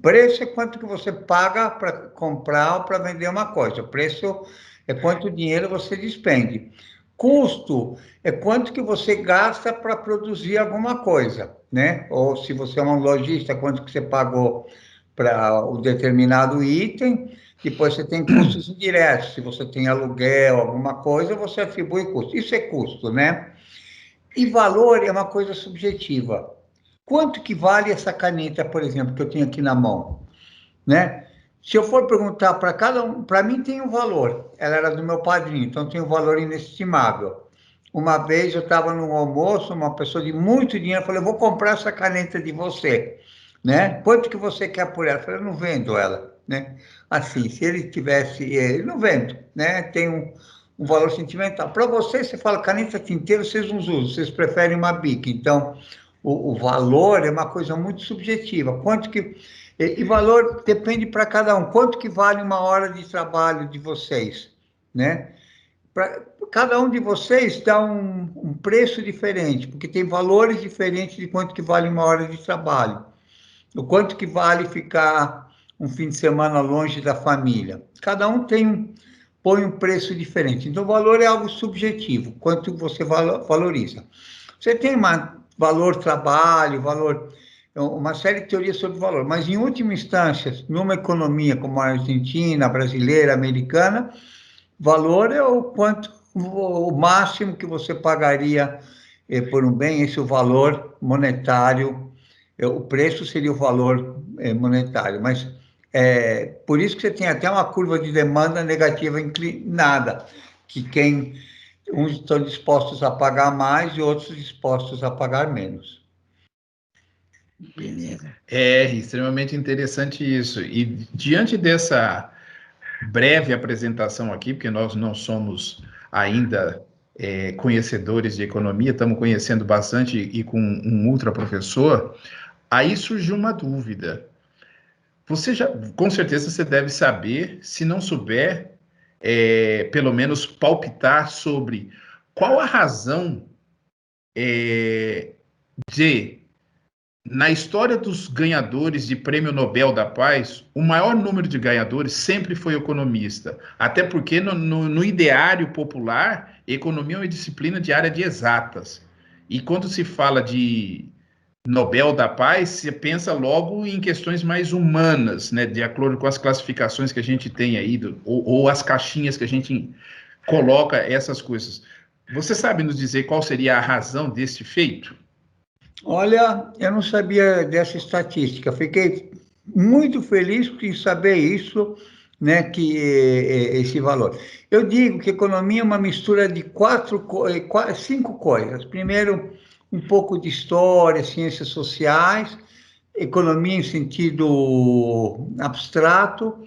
preço é quanto que você paga para comprar ou para vender uma coisa. O preço é quanto dinheiro você despende. Custo é quanto que você gasta para produzir alguma coisa, né? Ou se você é um lojista, quanto que você pagou para o determinado item. Depois você tem custos indiretos. Se você tem aluguel, alguma coisa, você atribui custo. Isso é custo, né? E valor é uma coisa subjetiva. Quanto que vale essa caneta, por exemplo, que eu tenho aqui na mão, né? Se eu for perguntar para cada um, para mim tem um valor. Ela era do meu padrinho, então tem um valor inestimável. Uma vez eu estava num almoço, uma pessoa de muito dinheiro falou: eu vou comprar essa caneta de você, né? Quanto que você quer por ela? Eu falei: eu não vendo ela, né? Assim, se ele tivesse, não vendo, né? Tem um valor sentimental. Para você, você fala caneta tinteiro, vocês não usam, vocês preferem uma Bic. Então, o valor é uma coisa muito subjetiva. Quanto que e valor depende para cada um. Quanto que vale uma hora de trabalho de vocês, né? Para cada um de vocês dá um preço diferente, porque tem valores diferentes de quanto que vale uma hora de trabalho. O quanto que vale ficar um fim de semana longe da família. Cada um põe um preço diferente. Então, o valor é algo subjetivo, quanto você valoriza. Você tem valor trabalho, valor, uma série de teorias sobre valor, mas em última instância, numa economia como a argentina, brasileira, americana, valor é o máximo que você pagaria por um bem, esse é o valor monetário, o preço seria o valor monetário, mas por isso que você tem até uma curva de demanda negativa inclinada, que uns estão dispostos a pagar mais e outros dispostos a pagar menos. Beleza. É extremamente interessante isso. E diante dessa breve apresentação aqui, porque nós não somos ainda conhecedores de economia, estamos conhecendo bastante e com um ultra professor, aí surgiu uma dúvida. Com certeza você deve saber, se não souber, pelo menos palpitar sobre qual a razão na história dos ganhadores de Prêmio Nobel da Paz, o maior número de ganhadores sempre foi economista. Até porque no ideário popular, economia é uma disciplina de área de exatas. E quando se fala de Nobel da Paz, você pensa logo em questões mais humanas, né, de acordo com as classificações que a gente tem aí, ou as caixinhas que a gente coloca essas coisas. Você sabe nos dizer qual seria a razão deste feito? Olha, eu não sabia dessa estatística. Fiquei muito feliz em saber isso, né, que esse valor. Eu digo que economia é uma mistura de 5 coisas. Primeiro, um pouco de história, ciências sociais, economia em sentido abstrato,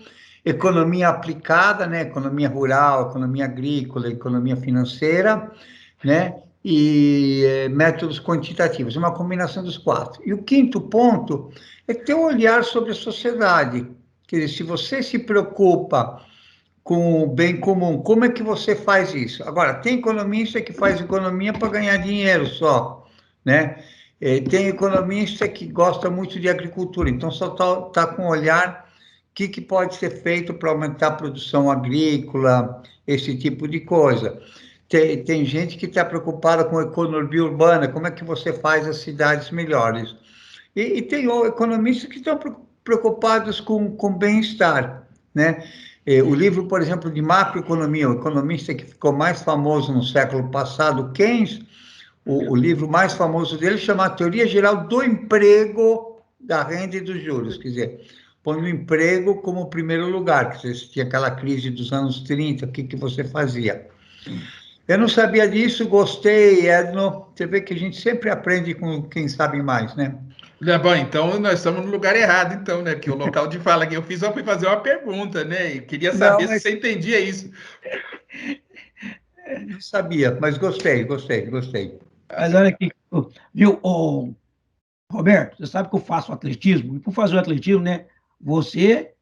economia aplicada, né, economia rural, economia agrícola, economia financeira, né, e métodos quantitativos, uma combinação dos 4. E o quinto ponto é ter um olhar sobre a sociedade. Quer dizer, se você se preocupa com o bem comum, como é que você faz isso? Agora, tem economista que faz economia para ganhar dinheiro só, né? Tem economista que gosta muito de agricultura, então só está com um olhar que pode ser feito para aumentar a produção agrícola, esse tipo de coisa. Tem gente que está preocupada com a economia urbana, como é que você faz as cidades melhores. E tem economistas que estão preocupados com bem-estar, né? O livro, por exemplo, de macroeconomia, o economista que ficou mais famoso no século passado, Keynes, o livro mais famoso dele chama Teoria Geral do Emprego, da Renda e dos Juros, quer dizer, põe o emprego como primeiro lugar, que você tinha aquela crise dos anos 30, o que você fazia? Eu não sabia disso, gostei, Edno. Você vê que a gente sempre aprende com quem sabe mais, né? Bom, então nós estamos no lugar errado, então, né? Que o local de fala que eu fiz só fui fazer uma pergunta, né? E queria saber se você entendia isso. Não sabia, mas gostei. Mas olha aqui, viu, Roberto, você sabe que eu faço atletismo, e por fazer o atletismo, né, você,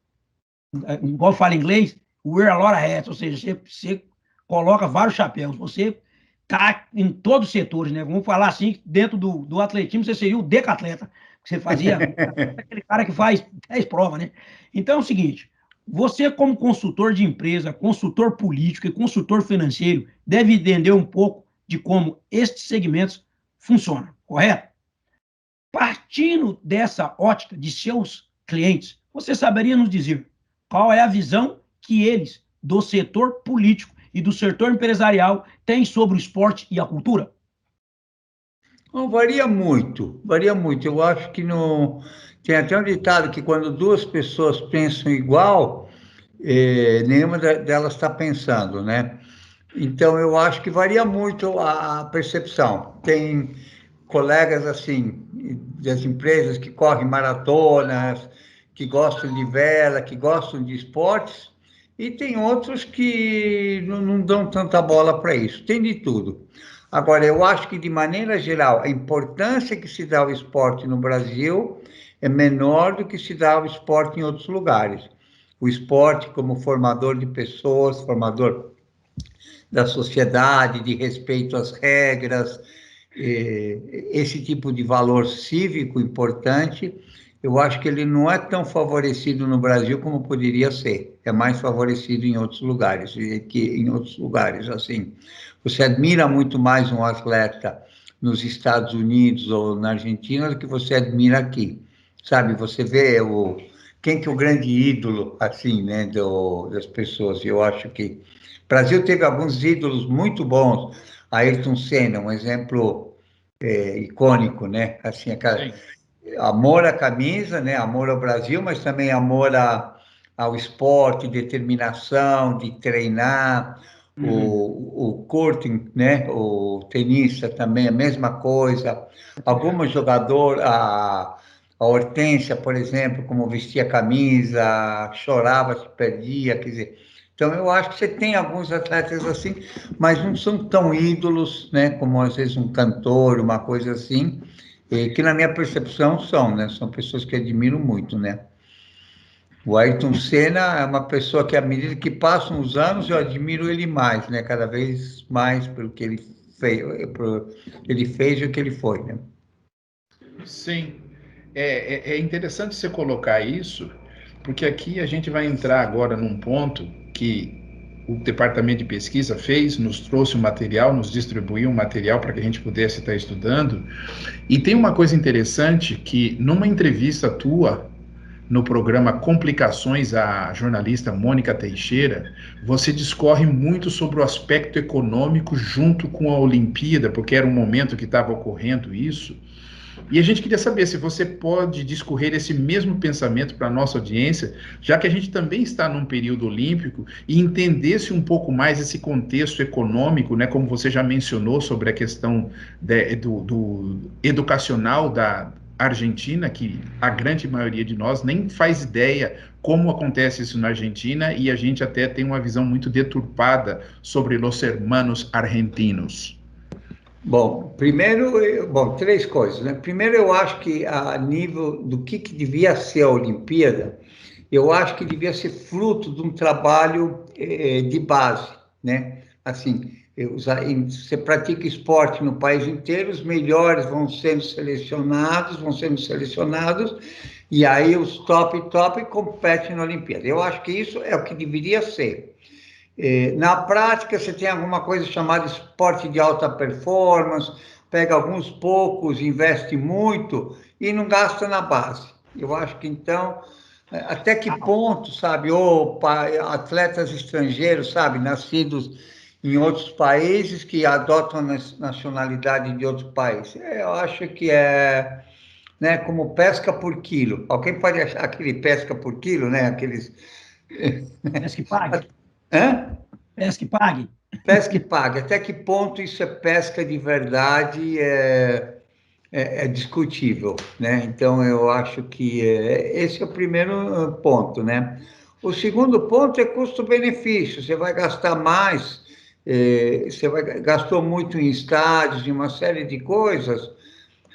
igual fala em inglês, wear a lot of hats, ou seja, você coloca vários chapéus, você tá em todos os setores, né, vamos falar assim, dentro do atletismo você seria o decatleta, que você fazia, aquele cara que faz 10 provas, né, então é o seguinte, você como consultor de empresa, consultor político e consultor financeiro, deve entender um pouco de como estes segmentos funcionam, correto? Partindo dessa ótica de seus clientes, você saberia nos dizer qual é a visão que eles, do setor político e do setor empresarial, têm sobre o esporte e a cultura? Não, varia muito. Eu acho que não... Tem até um ditado que quando duas pessoas pensam igual, nenhuma delas está pensando, né? Então, eu acho que varia muito a percepção. Tem colegas, assim, das empresas que correm maratonas, que gostam de vela, que gostam de esportes, e tem outros que não dão tanta bola para isso. Tem de tudo. Agora, eu acho que, de maneira geral, a importância que se dá ao esporte no Brasil é menor do que se dá ao esporte em outros lugares. O esporte como formador de pessoas, formador da sociedade, de respeito às regras, esse tipo de valor cívico importante, eu acho que ele não é tão favorecido no Brasil como poderia ser. É mais favorecido em outros lugares, assim. Você admira muito mais um atleta nos Estados Unidos ou na Argentina do que você admira aqui. Sabe, você vê quem que é o grande ídolo, assim, né, das pessoas. Eu acho que o Brasil teve alguns ídolos muito bons. Ayrton Senna, um exemplo icônico, né? Assim, amor à camisa, né? Amor ao Brasil, mas também amor ao esporte, determinação de treinar. O Curtin, né? O tenista também, a mesma coisa. Alguns jogadores, a Hortência, por exemplo, como vestia a camisa, chorava, se perdia, quer dizer... Então, eu acho que você tem alguns atletas assim, mas não são tão ídolos, né? Como, às vezes, um cantor, uma coisa assim, que, na minha percepção, são, né? São pessoas que admiro muito, né? O Ayrton Senna é uma pessoa que, à medida que passam os anos, eu admiro ele mais, né? Cada vez mais pelo que ele fez e o que ele foi, né? Sim. É interessante você colocar isso, porque aqui a gente vai entrar agora num ponto que o departamento de pesquisa fez, nos trouxe o material, nos distribuiu um material para que a gente pudesse estar estudando. E tem uma coisa interessante que, numa entrevista tua, no programa Complicações, à jornalista Mônica Teixeira, você discorre muito sobre o aspecto econômico junto com a Olimpíada, porque era um momento que estava ocorrendo isso. E a gente queria saber se você pode discorrer esse mesmo pensamento para a nossa audiência, já que a gente também está num período olímpico, e entendesse um pouco mais esse contexto econômico, né, como você já mencionou sobre a questão do educacional da Argentina, que a grande maioria de nós nem faz ideia como acontece isso na Argentina, e a gente até tem uma visão muito deturpada sobre os hermanos argentinos. Bom, primeiro, três coisas, né? Primeiro, eu acho que a nível do que devia ser a Olimpíada, eu acho que devia ser fruto de um trabalho de base, né? Assim, você pratica esporte no país inteiro, os melhores vão sendo selecionados, E aí os top competem na Olimpíada. Eu acho que isso é o que deveria ser. Na prática, você tem alguma coisa chamada esporte de alta performance, pega alguns poucos, investe muito e não gasta na base. Eu acho que, então, até que ponto, sabe, ou atletas estrangeiros, sabe, nascidos em outros países que adotam a nacionalidade de outros países. Eu acho que é, né, como pesca por quilo. Alguém pode achar aquele pesca por quilo, né, aqueles... Pesca que pague. Hã? Pesca que pague. Pesca e pague. Até que ponto isso é pesca de verdade é discutível, né? Então, eu acho que esse é o primeiro ponto, né? O segundo ponto é custo-benefício. Você vai gastar mais, gastou muito em estádios, em uma série de coisas,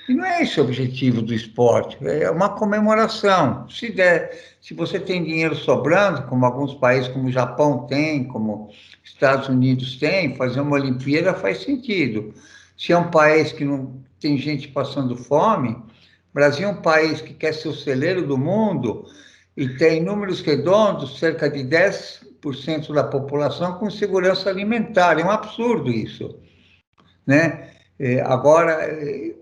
e não é esse o objetivo do esporte, é uma comemoração. Se você tem dinheiro sobrando, como alguns países, como o Japão tem, como Estados Unidos tem, fazer uma Olimpíada faz sentido. Se é um país que não tem gente passando fome, o Brasil é um país que quer ser o celeiro do mundo e tem números redondos, cerca de 10% da população com segurança alimentar. É um absurdo isso, né? Agora,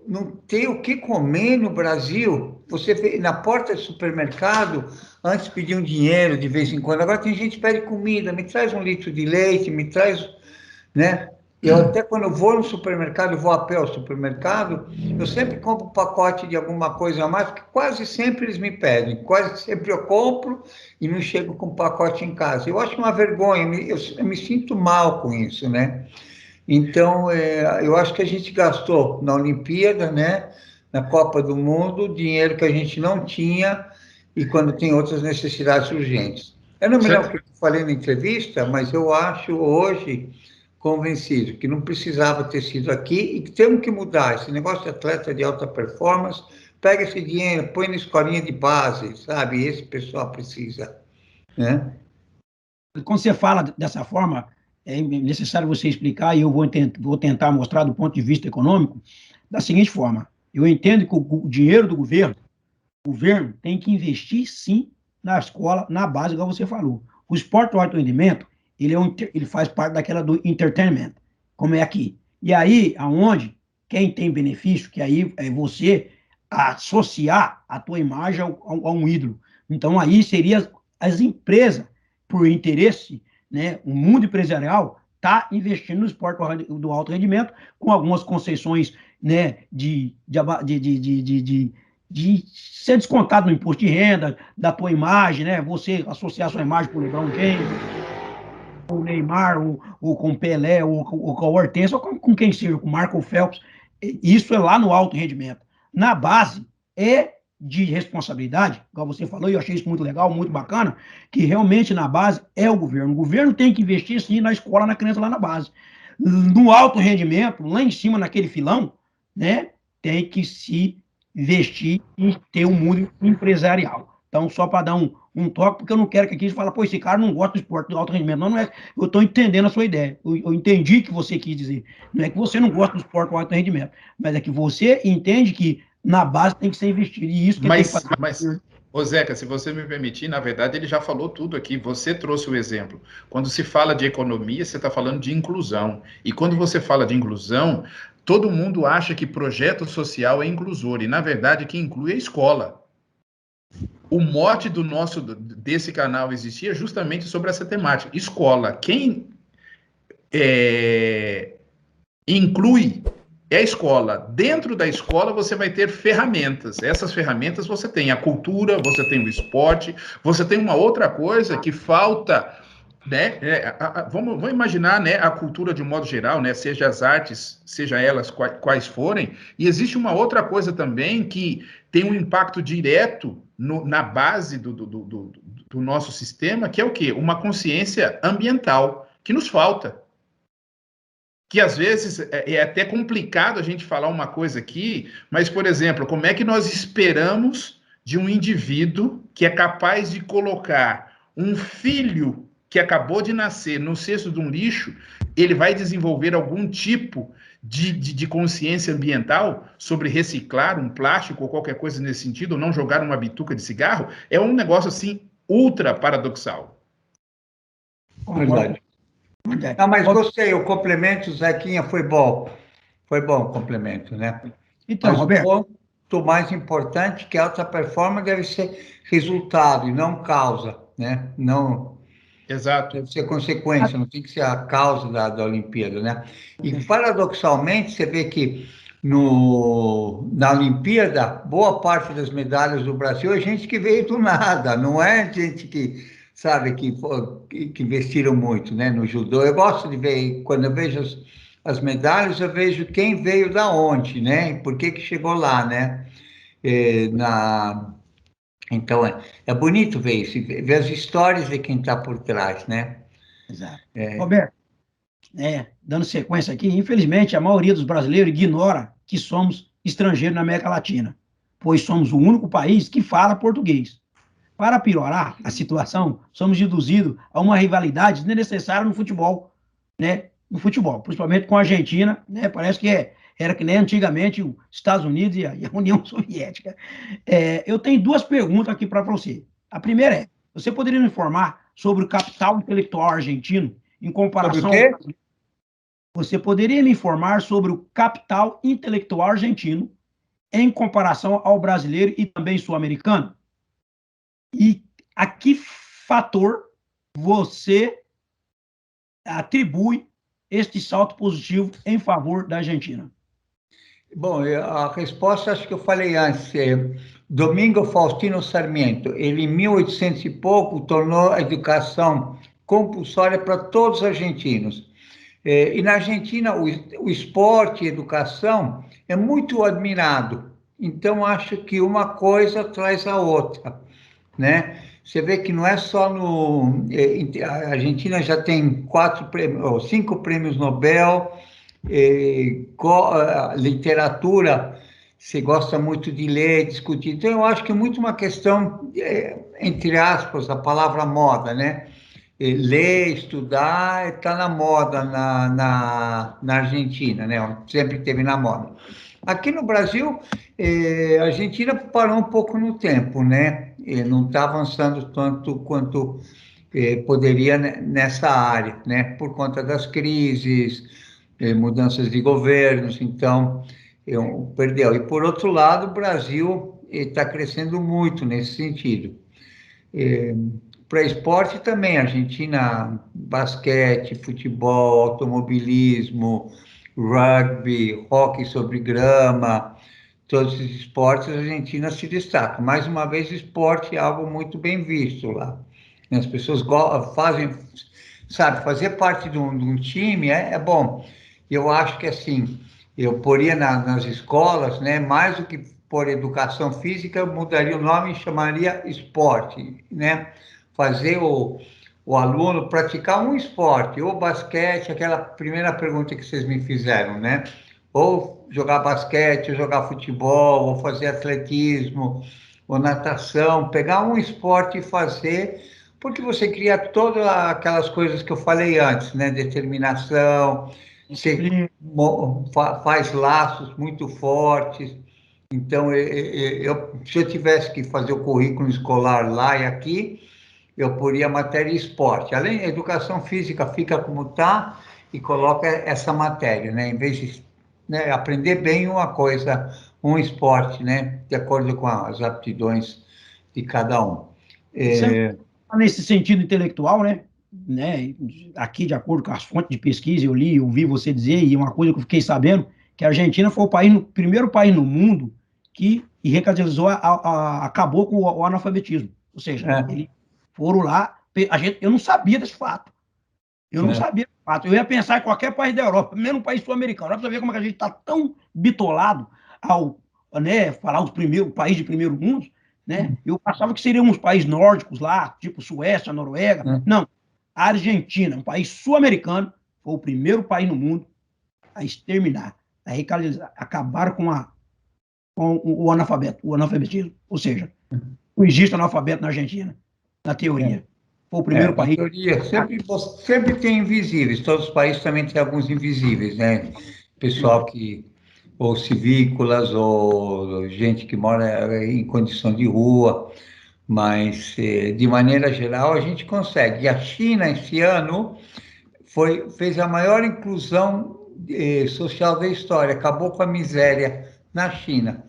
não tem o que comer no Brasil. Você vê na porta do supermercado, antes pediam dinheiro de vez em quando, agora tem gente que pede comida, me traz 1 litro de leite, me traz, né? Eu até quando eu vou no supermercado, vou a pé ao supermercado, eu sempre compro um pacote de alguma coisa a mais, porque quase sempre eles me pedem, quase sempre eu compro e não chego com o pacote em casa. Eu acho uma vergonha, eu me sinto mal com isso, né? Então, eu acho que a gente gastou na Olimpíada, né, na Copa do Mundo, dinheiro que a gente não tinha e quando tem outras necessidades urgentes. Eu não me lembro o que eu falei na entrevista, mas eu acho hoje convencido que não precisava ter sido aqui e que temos que mudar esse negócio de atleta de alta performance. Pega esse dinheiro, põe na escolinha de base, sabe? Esse pessoal precisa, né? Quando você fala dessa forma, é necessário você explicar, e eu vou tentar mostrar do ponto de vista econômico, da seguinte forma: eu entendo que o dinheiro do governo tem que investir, sim, na escola, na base, igual você falou. O esporte de alto rendimento, ele faz parte daquela do entertainment, como é aqui. E aí, aonde quem tem benefício, que aí é você associar a tua imagem a um ídolo. Então, aí seria as empresas, por interesse, né, o mundo empresarial está investindo no esporte do alto rendimento, com algumas concessões, né, de ser descontado no imposto de renda, da tua imagem, né? Você associar a sua imagem com o LeBron James, com o Neymar, ou com o Pelé, ou com o Hortência, ou com quem seja, com o Marco Phelps. Isso é lá no alto rendimento. Na base, é de responsabilidade, igual você falou, e eu achei isso muito legal, muito bacana, que realmente na base é o governo. O governo tem que investir, sim, na escola, na criança lá na base. No alto rendimento, lá em cima, naquele filão, né, tem que se investir e ter um mundo empresarial. Então, só para dar um toque, porque eu não quero que aqui fale, pô, esse cara não gosta do esporte do alto rendimento. Não, não é. Eu estou entendendo a sua ideia. Eu entendi o que você quis dizer. Não é que você não gosta do esporte do alto rendimento, mas é que você entende que na base tem que ser investido. E isso que tem que fazer. Mas, ô Zeca, se você me permitir, na verdade, ele já falou tudo aqui. Você trouxe o exemplo. Quando se fala de economia, você está falando de inclusão. E quando você fala de inclusão, todo mundo acha que projeto social é inclusor. E, na verdade, quem inclui é a escola. O mote desse canal existia justamente sobre essa temática. Escola. Quem inclui é a escola. Dentro da escola você vai ter ferramentas. Essas ferramentas você tem a cultura, você tem o esporte, você tem uma outra coisa que falta, né? Vamos imaginar, né, a cultura de um modo geral, né? Seja as artes, seja elas quais forem. E existe uma outra coisa também que tem um impacto direto na base do nosso sistema, que é o quê? Uma consciência ambiental que nos falta. Que às vezes é até complicado a gente falar uma coisa aqui, mas, por exemplo, como é que nós esperamos de um indivíduo que é capaz de colocar um filho que acabou de nascer no cesto de um lixo, ele vai desenvolver algum tipo de consciência ambiental sobre reciclar um plástico ou qualquer coisa nesse sentido, ou não jogar uma bituca de cigarro? É um negócio assim ultra paradoxal. Verdade. Não, mas gostei, o complemento, Zequinha, foi bom. Foi bom o complemento, né? Então, Mas Roberto, o ponto mais importante é que a alta performance deve ser resultado e não causa, né? Não Exato. deve ser consequência, não tem que ser a causa da Olimpíada, né? E paradoxalmente, você vê que na Olimpíada, boa parte das medalhas do Brasil é gente que veio do nada, não é gente que, sabe, que investiram muito, né, no judô. Eu gosto de ver, quando eu vejo as medalhas, eu vejo quem veio da onde, né, e por que chegou lá, né? Então, é bonito ver isso, ver as histórias de quem está por trás, né? exato. Roberto, dando sequência aqui, infelizmente a maioria dos brasileiros ignora que somos estrangeiros na América Latina, pois somos o único país que fala português. Para piorar a situação, somos induzidos a uma rivalidade desnecessária no futebol, né? No futebol, principalmente com a Argentina, né? Parece que era que nem antigamente os Estados Unidos e a União Soviética. Eu tenho duas perguntas aqui para você. A primeira é: você poderia me informar sobre o capital intelectual argentino em comparação Sobre o quê? Você poderia me informar sobre o capital intelectual argentino em comparação ao brasileiro e também sul-americano? E a que fator você atribui este salto positivo em favor da Argentina? Bom, a resposta acho que eu falei antes. Domingo Faustino Sarmiento, ele em 1800 e pouco tornou a educação compulsória para todos os argentinos. E na Argentina o esporte e a educação é muito admirado. Então acho que uma coisa traz a outra, né? Você vê que não é só a Argentina já tem 5 prêmios Nobel, literatura, você gosta muito de ler, discutir. Então, eu acho que é muito uma questão, entre aspas, a palavra moda, né? Ler, estudar, está na moda na Argentina, né? Sempre teve na moda. Aqui no Brasil, a Argentina parou um pouco no tempo, né? Não está avançando tanto quanto poderia nessa área, né? Por conta das crises, mudanças de governos, então perdeu. E por outro lado, o Brasil está crescendo muito nesse sentido. Para esporte também, Argentina, basquete, futebol, automobilismo, rugby, hóquei sobre grama, todos esses esportes, a Argentina se destaca. Mais uma vez, esporte é algo muito bem visto lá. As pessoas fazem, sabe, fazer parte de um time é bom. Eu acho que, assim, eu poria nas escolas, né, mais do que por educação física, eu mudaria o nome e chamaria esporte, né? Fazer o aluno praticar um esporte, ou basquete, aquela primeira pergunta que vocês me fizeram, né? Ou jogar basquete, ou jogar futebol, ou fazer atletismo, ou natação, pegar um esporte e fazer, porque você cria todas aquelas coisas que eu falei antes, né? Determinação, você faz laços muito fortes. Então, se eu tivesse que fazer o currículo escolar lá e aqui, eu poria matéria esporte. Além da educação física, fica como está e coloca essa matéria, né? Em vez de, né, aprender bem uma coisa, um esporte, né? De acordo com as aptidões de cada um. Nesse sentido intelectual, né? Aqui, de acordo com as fontes de pesquisa, eu li, eu ouvi você dizer, e uma coisa que eu fiquei sabendo, que a Argentina foi o primeiro país no mundo que radicalizou, acabou com o analfabetismo. Ou seja, eles foram lá, eu não sabia desse fato. Eu não sabia desse fato. Eu ia pensar em qualquer país da Europa, mesmo um país sul-americano. Para você ver como é que a gente está tão bitolado ao, né, falar o país de primeiro mundo, né? Eu pensava que seriam uns países nórdicos lá, tipo Suécia, Noruega. Não. A Argentina, um país sul-americano, foi o primeiro país no mundo a exterminar, a radicalizar, acabar com o analfabetismo. Ou seja, não existe analfabeto na Argentina, na teoria. foi o primeiro A país. maioria sempre tem invisíveis, todos os países também têm alguns invisíveis, né? Pessoal que, ou civícolas, ou gente que mora em condição de rua, mas de maneira geral a gente consegue. E a China, esse ano, fez a maior inclusão social da história, acabou com a miséria na China.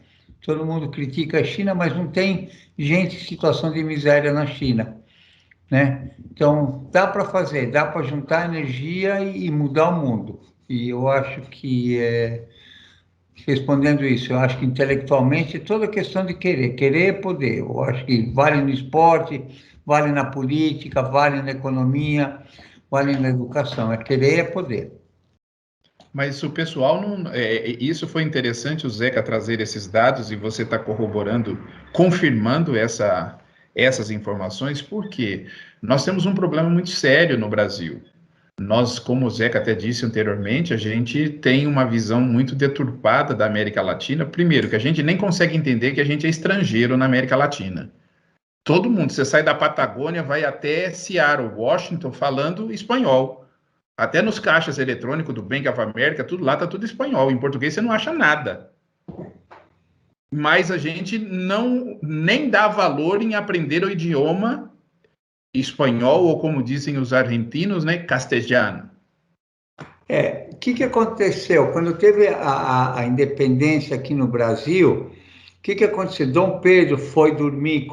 Todo mundo critica a China, mas não tem gente em situação de miséria na China, né? Então, dá para fazer, dá para juntar energia e mudar o mundo. E eu acho que, respondendo isso, eu acho que intelectualmente é toda questão de querer. Querer é poder. Eu acho que vale no esporte, vale na política, vale na economia, vale na educação. É querer é poder. Mas o pessoal não. Isso foi interessante o Zeca trazer esses dados e você está corroborando, confirmando essas informações, porque nós temos um problema muito sério no Brasil. Nós, como o Zeca até disse anteriormente, a gente tem uma visão muito deturpada da América Latina. Primeiro, que a gente nem consegue entender que a gente é estrangeiro na América Latina. Todo mundo, você sai da Patagônia, vai até Seattle, Washington, falando espanhol. Até nos caixas eletrônicos do Bank of America, tudo lá tá tudo espanhol. Em português você não acha nada. Mas a gente não nem dá valor em aprender o idioma espanhol, ou como dizem os argentinos, né, castelhano. O que aconteceu? Quando teve a independência aqui no Brasil, o que aconteceu? Dom Pedro foi dormir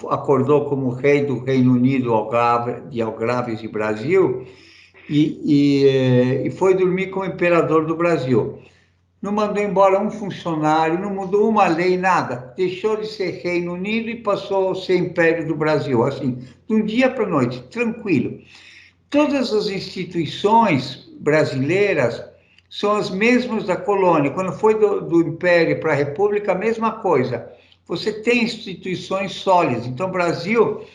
acordou como rei do Reino Unido de Algraves e Brasil, e foi dormir como imperador do Brasil. Não mandou embora um funcionário, não mudou uma lei, nada. Deixou de ser Reino Unido e passou a ser Império do Brasil, assim, de um dia para a noite, tranquilo. Todas as instituições brasileiras são as mesmas da colônia. Quando foi do Império para a República, a mesma coisa. Você tem instituições sólidas. Então, o Brasil,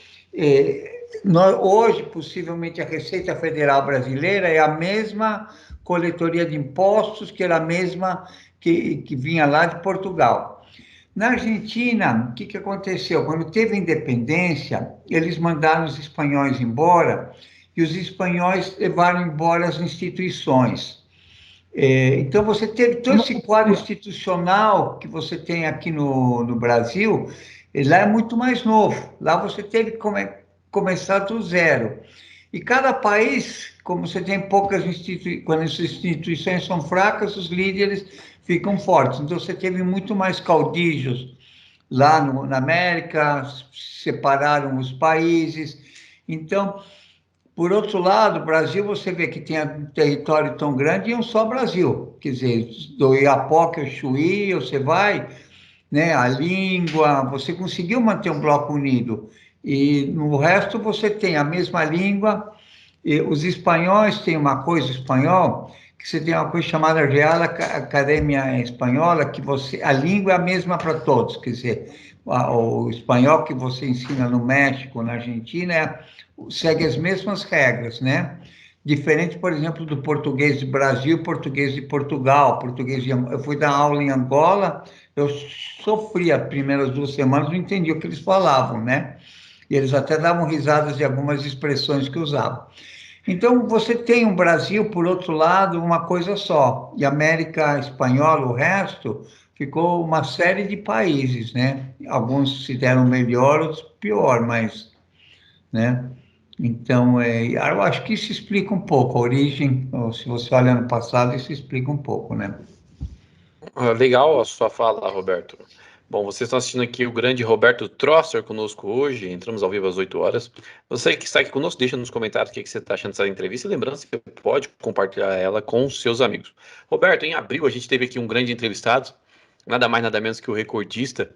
hoje, possivelmente, a Receita Federal Brasileira é a mesma coletoria de impostos, que era a mesma que vinha lá de Portugal. Na Argentina, o que aconteceu? Quando teve a independência, eles mandaram os espanhóis embora, e os espanhóis levaram embora as instituições. Então, você teve todo esse quadro institucional que você tem aqui no Brasil, lá é muito mais novo. Lá você teve que começar do zero. E cada país, como você tem poucas instituições, quando as instituições são fracas, os líderes ficam fortes. Então, você teve muito mais caudilhos lá na América, separaram os países. Então, por outro lado, o Brasil, você vê que tem um território tão grande e um só Brasil. Quer dizer, do Iapoque ao Chuí, você vai, né, a língua, você conseguiu manter um bloco unido. E no resto você tem a mesma língua. E os espanhóis têm uma coisa espanhol, que você tem uma coisa chamada Real Academia Espanhola, que a língua é a mesma para todos. Quer dizer, o espanhol que você ensina no México, na Argentina, segue as mesmas regras, né? Diferente, por exemplo, do português do Brasil, português de Portugal, eu fui dar aula em Angola, eu sofri as primeiras 2 semanas, não entendi o que eles falavam, né? E eles até davam risadas de algumas expressões que usavam. Então, você tem um Brasil, por outro lado, uma coisa só, e América Espanhola, o resto, ficou uma série de países, né? Alguns se deram melhor, outros pior, mas, né? Então, eu acho que isso explica um pouco a origem, se você olha no passado, isso explica um pouco, né? Legal a sua fala, Roberto. Bom, vocês estão assistindo aqui o grande Roberto Trosser conosco hoje, entramos ao vivo às 8 horas. Você que está aqui conosco, deixa nos comentários o que você está achando dessa entrevista, e lembrando que você pode compartilhar ela com os seus amigos. Roberto, em abril a gente teve aqui um grande entrevistado, nada mais nada menos que o recordista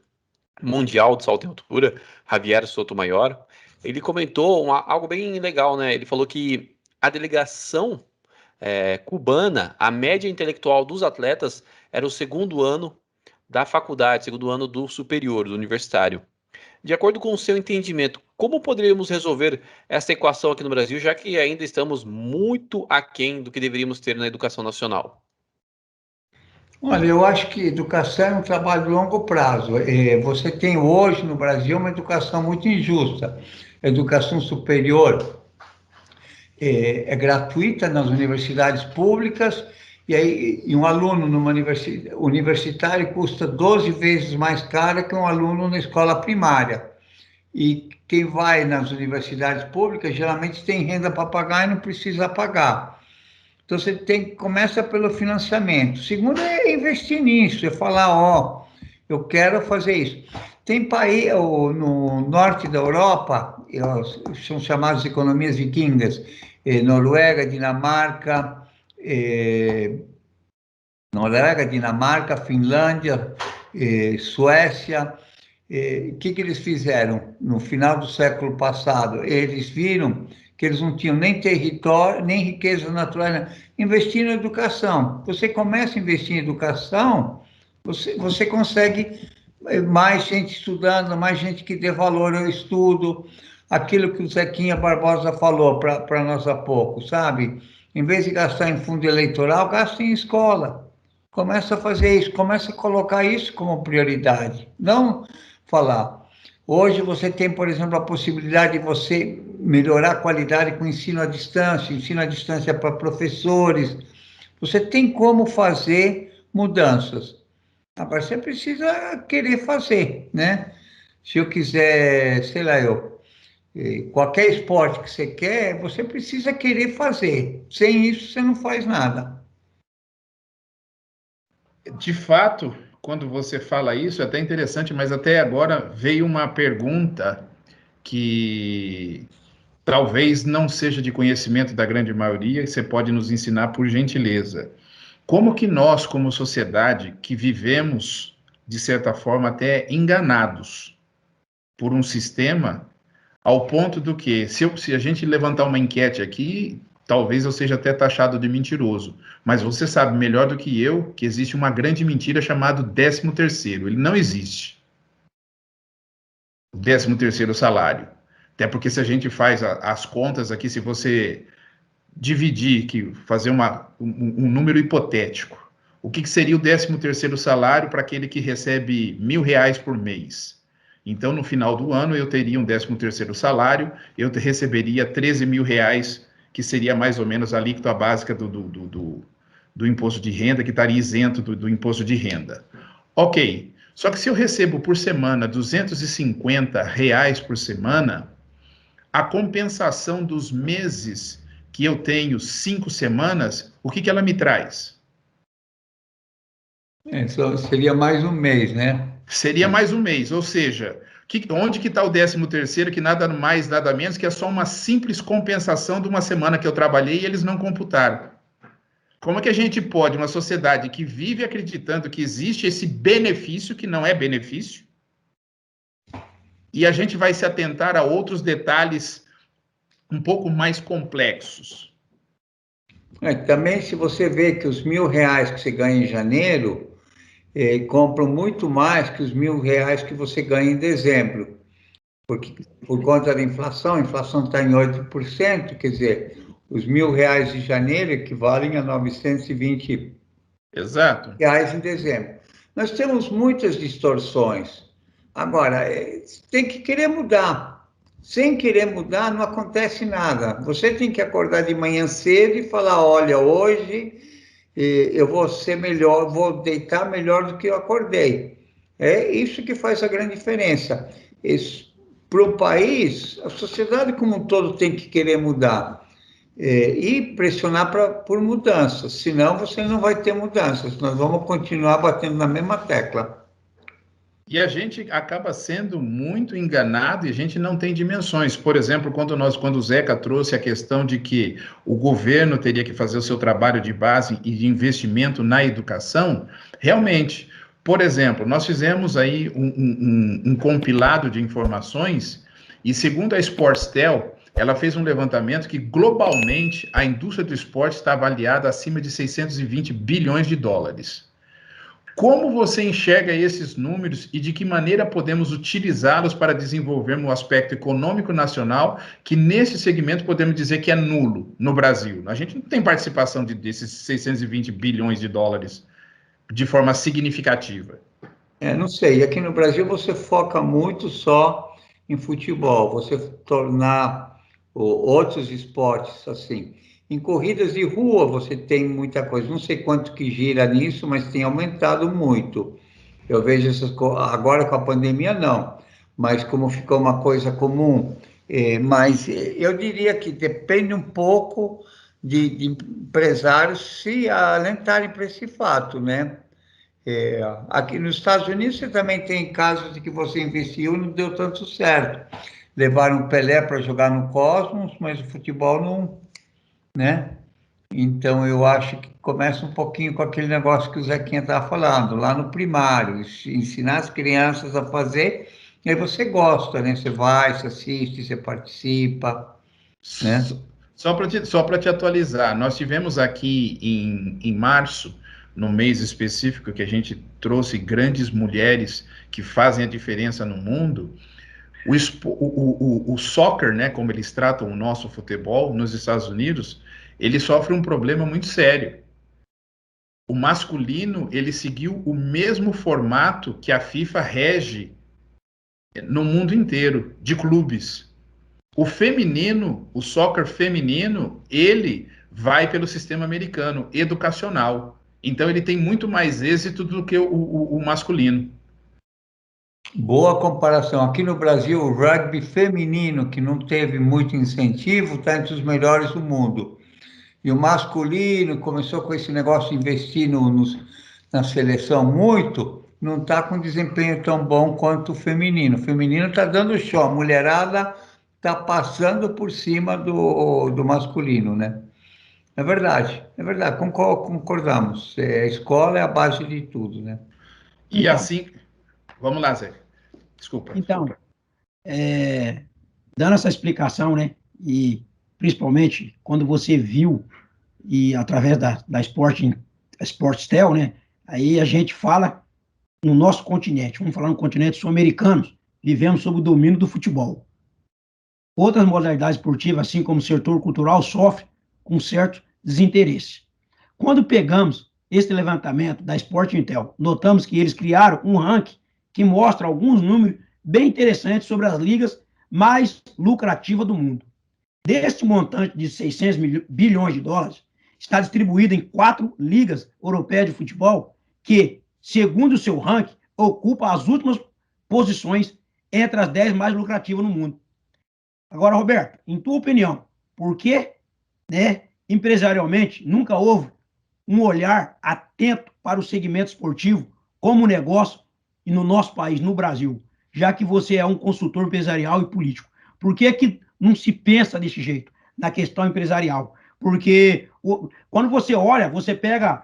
mundial de salto em altura, Javier Sotomayor. Ele comentou algo bem legal, né? Ele falou que a delegação cubana, a média intelectual dos atletas era o segundo ano da faculdade, segundo ano do superior, do universitário. De acordo com o seu entendimento, como poderíamos resolver essa equação aqui no Brasil, já que ainda estamos muito aquém do que deveríamos ter na educação nacional? Olha, eu acho que educação é um trabalho de longo prazo. Você tem hoje no Brasil uma educação muito injusta. educação superior é gratuita nas universidades públicas, e aí um aluno numa universitária custa 12 vezes mais caro que um aluno na escola primária. E quem vai nas universidades públicas geralmente tem renda para pagar e não precisa pagar. Então você começa pelo financiamento. Segundo é investir nisso, é falar, ó, eu quero fazer isso. Tem país no norte da Europa, são chamadas economias vikingas, Noruega, Dinamarca, Finlândia, Suécia. O que eles fizeram no final do século passado? Eles viram que eles não tinham nem território, nem riqueza natural, investiram em educação. Você começa a investir em educação, você consegue mais gente estudando, mais gente que dê valor ao estudo, aquilo que o Zequinha Barbosa falou para nós há pouco, sabe? Em vez de gastar em fundo eleitoral, gasta em escola. Começa a fazer isso, começa a colocar isso como prioridade. Não falar. Hoje você tem, por exemplo, a possibilidade de você melhorar a qualidade com ensino à distância para professores. Você tem como fazer mudanças. Agora, você precisa querer fazer, né? Se eu quiser, sei lá, qualquer esporte que você quer, você precisa querer fazer. Sem isso, você não faz nada. De fato, quando você fala isso, é até interessante, mas até agora veio uma pergunta que talvez não seja de conhecimento da grande maioria, e você pode nos ensinar por gentileza. Como que nós, como sociedade, que vivemos, de certa forma, até enganados por um sistema, ao ponto do que, se a gente levantar uma enquete aqui, talvez eu seja até taxado de mentiroso, mas você sabe melhor do que eu que existe uma grande mentira chamada 13º. Ele não existe. O 13º salário. Até porque se a gente faz as contas aqui, se você dividir, fazer um número hipotético, o que seria o 13º salário para aquele que recebe R$ 1.000 por mês? Então, no final do ano, eu teria um 13º salário, eu receberia R$ 13.000, que seria mais ou menos a alíquota básica do imposto de renda, que estaria isento do imposto de renda. Ok, só que se eu recebo por semana R$ 250 por semana, a compensação dos meses que eu tenho 5 semanas, o que ela me traz? Seria mais um mês, né? Seria mais um mês, ou seja, onde que está o 13º, que nada mais, nada menos, que é só uma simples compensação de uma semana que eu trabalhei e eles não computaram. Como é que a gente pode, uma sociedade que vive acreditando que existe esse benefício, que não é benefício, e a gente vai se atentar a outros detalhes um pouco mais complexos? Também, se você vê que os R$ 1.000 que você ganha em janeiro compram muito mais que os R$ 1.000 que você ganha em dezembro, porque por conta da inflação, a inflação está em 8%, quer dizer, os R$ 1.000 de janeiro equivalem a 920 Exato. reais em dezembro. Nós temos muitas distorções. Agora, tem que querer mudar. Sem querer mudar, não acontece nada. Você tem que acordar de manhã cedo e falar, olha, hoje eu vou ser melhor, vou deitar melhor do que eu acordei. É isso que faz a grande diferença. Para o país, a sociedade como um todo tem que querer mudar e pressionar por mudanças, senão você não vai ter mudanças. Nós vamos continuar batendo na mesma tecla. E a gente acaba sendo muito enganado e a gente não tem dimensões. Por exemplo, quando o Zeca trouxe a questão de que o governo teria que fazer o seu trabalho de base e de investimento na educação, realmente, por exemplo, nós fizemos aí um compilado de informações e, segundo a Sportstel, ela fez um levantamento que, globalmente, a indústria do esporte está avaliada acima de 620 bilhões de dólares. Como você enxerga esses números e de que maneira podemos utilizá-los para desenvolvermos o aspecto econômico nacional, que nesse segmento podemos dizer que é nulo no Brasil? A gente não tem participação desses 620 bilhões de dólares de forma significativa. Não sei, aqui no Brasil você foca muito só em futebol, você tornar outros esportes assim. Em corridas de rua você tem muita coisa, não sei quanto que gira nisso, mas tem aumentado muito. Eu vejo essas coisas, agora com a pandemia não, mas como ficou uma coisa comum, mas eu diria que depende um pouco de empresários se alentarem para esse fato, né? Aqui nos Estados Unidos você também tem casos de que você investiu e não deu tanto certo. Levaram o Pelé para jogar no Cosmos, mas o futebol não, né? Então eu acho que começa um pouquinho com aquele negócio que o Zequinha estava falando, lá no primário, ensinar as crianças a fazer, e aí você gosta, né? Você vai, você assiste, você participa, né? Só para te atualizar, nós tivemos aqui em março, no mês específico que a gente trouxe grandes mulheres que fazem a diferença no mundo. O soccer, né, como eles tratam o nosso futebol nos Estados Unidos, ele sofre um problema muito sério. O masculino, ele seguiu o mesmo formato que a FIFA rege no mundo inteiro, de clubes. O feminino, o soccer feminino, ele vai pelo sistema americano, educacional. Então ele tem muito mais êxito do que o masculino. Boa comparação. Aqui no Brasil, o rugby feminino, que não teve muito incentivo, está entre os melhores do mundo. E o masculino começou com esse negócio de investir na seleção muito, não está com desempenho tão bom quanto o feminino. O feminino está dando show, a mulherada está passando por cima do masculino, né? É verdade, concordamos. A escola é a base de tudo, né? E Então, assim, vamos lá, Zé. Desculpa. então, dando essa explicação, né? E principalmente quando você viu e através da Sportstel, né? Aí a gente fala no nosso continente, vamos falar no continente sul-americano, vivemos sob o domínio do futebol. Outras modalidades esportivas, assim como o setor cultural, sofrem com certo desinteresse. Quando pegamos esse levantamento da Sport Intel, notamos que eles criaram um ranking que mostra alguns números bem interessantes sobre as ligas mais lucrativas do mundo. Deste montante de 600 bilhões de dólares, está distribuído em 4 ligas europeias de futebol que, segundo o seu ranking, ocupa as últimas posições entre as 10 mais lucrativas no mundo. Agora, Roberto, em tua opinião, por que, né, empresarialmente, nunca houve um olhar atento para o segmento esportivo como negócio e no nosso país, no Brasil, já que você é um consultor empresarial e político? Por que não se pensa desse jeito na questão empresarial? Porque quando você olha, você pega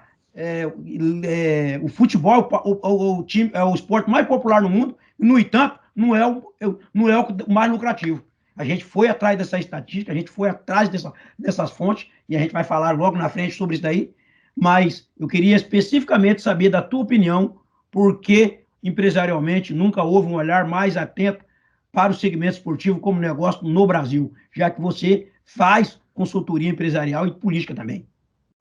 o futebol, o esporte mais popular no mundo, e, no entanto, não é o mais lucrativo. A gente foi atrás dessa estatística, a gente foi atrás dessas fontes, e a gente vai falar logo na frente sobre isso daí, mas eu queria especificamente saber da tua opinião, por que empresarialmente nunca houve um olhar mais atento para o segmento esportivo como negócio no Brasil, já que você faz consultoria empresarial e política também.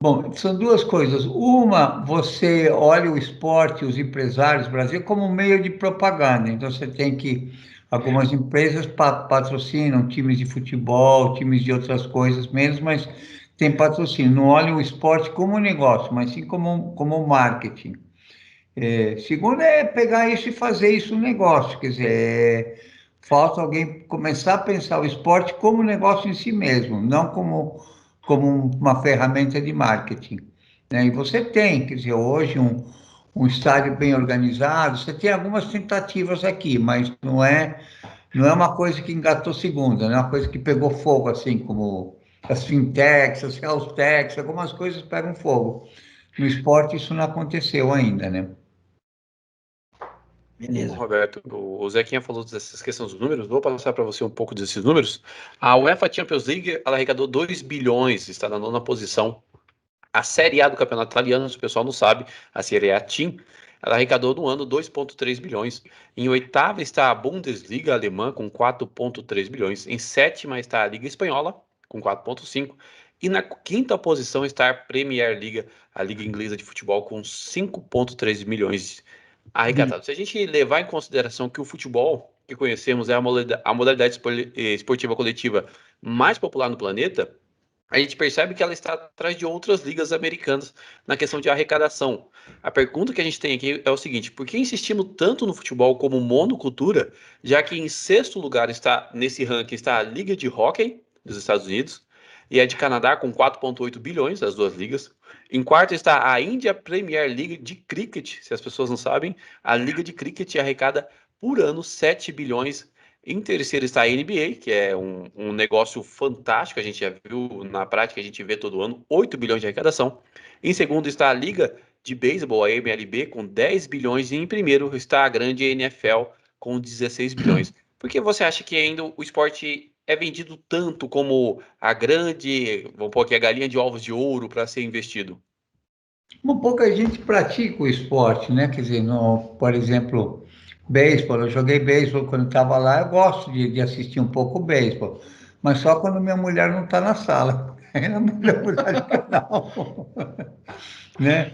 Bom, são duas coisas. Uma, você olha o esporte, os empresários do Brasil como um meio de propaganda. Então, você tem que algumas empresas patrocinam times de futebol, times de outras coisas mesmo, mas tem patrocínio. Não olham o esporte como negócio, mas sim como marketing. Segundo é pegar isso e fazer isso um negócio. Quer dizer, falta alguém começar a pensar o esporte como negócio em si mesmo, não como uma ferramenta de marketing, né? E você tem, quer dizer, hoje um estádio bem organizado, você tem algumas tentativas aqui, mas não é uma coisa que engatou segunda, não é uma coisa que pegou fogo, assim como as fintechs, as health techs, algumas coisas pegam fogo. No esporte isso não aconteceu ainda, né? Beleza. Roberto, o Zequinha falou dessas questões dos números, vou passar para você um pouco desses números. A UEFA Champions League, ela arrecadou 2 bilhões, está na 9ª posição. A Série A do campeonato italiano, se o pessoal não sabe, a Série A Team, ela arrecadou no ano 2,3 bilhões. Em 8ª está a Bundesliga alemã, com 4,3 bilhões. Em 7ª está a Liga Espanhola, com 4,5. E na 5ª posição está a Premier League, a Liga Inglesa de Futebol, com 5,3 milhões arrecadados. Se a gente levar em consideração que o futebol que conhecemos, é a modalidade esportiva coletiva mais popular no planeta, a gente percebe que ela está atrás de outras ligas americanas na questão de arrecadação. A pergunta que a gente tem aqui é o seguinte: por que insistimos tanto no futebol como monocultura, já que em sexto lugar está nesse ranking está a Liga de Hóquei dos Estados Unidos e a de Canadá com 4,8 bilhões, as duas ligas. Em quarto está a India Premier League de Cricket, se as pessoas não sabem, a Liga de Cricket arrecada por ano 7 bilhões. Em terceiro está a NBA, que é um negócio fantástico, a gente já viu na prática, a gente vê todo ano, 8 bilhões de arrecadação. Em segundo está a Liga de Beisebol, a MLB, com 10 bilhões. E em primeiro está a grande NFL, com 16 bilhões. Por que você acha que ainda o esporte é vendido tanto como a grande, vamos pôr aqui, a galinha de ovos de ouro para ser investido? Pouca gente pratica o esporte, né? Quer dizer, por exemplo, beisebol. Eu joguei beisebol quando estava lá. Eu gosto de assistir um pouco o beisebol, mas só quando minha mulher não está na sala. Aí a mulher não, né?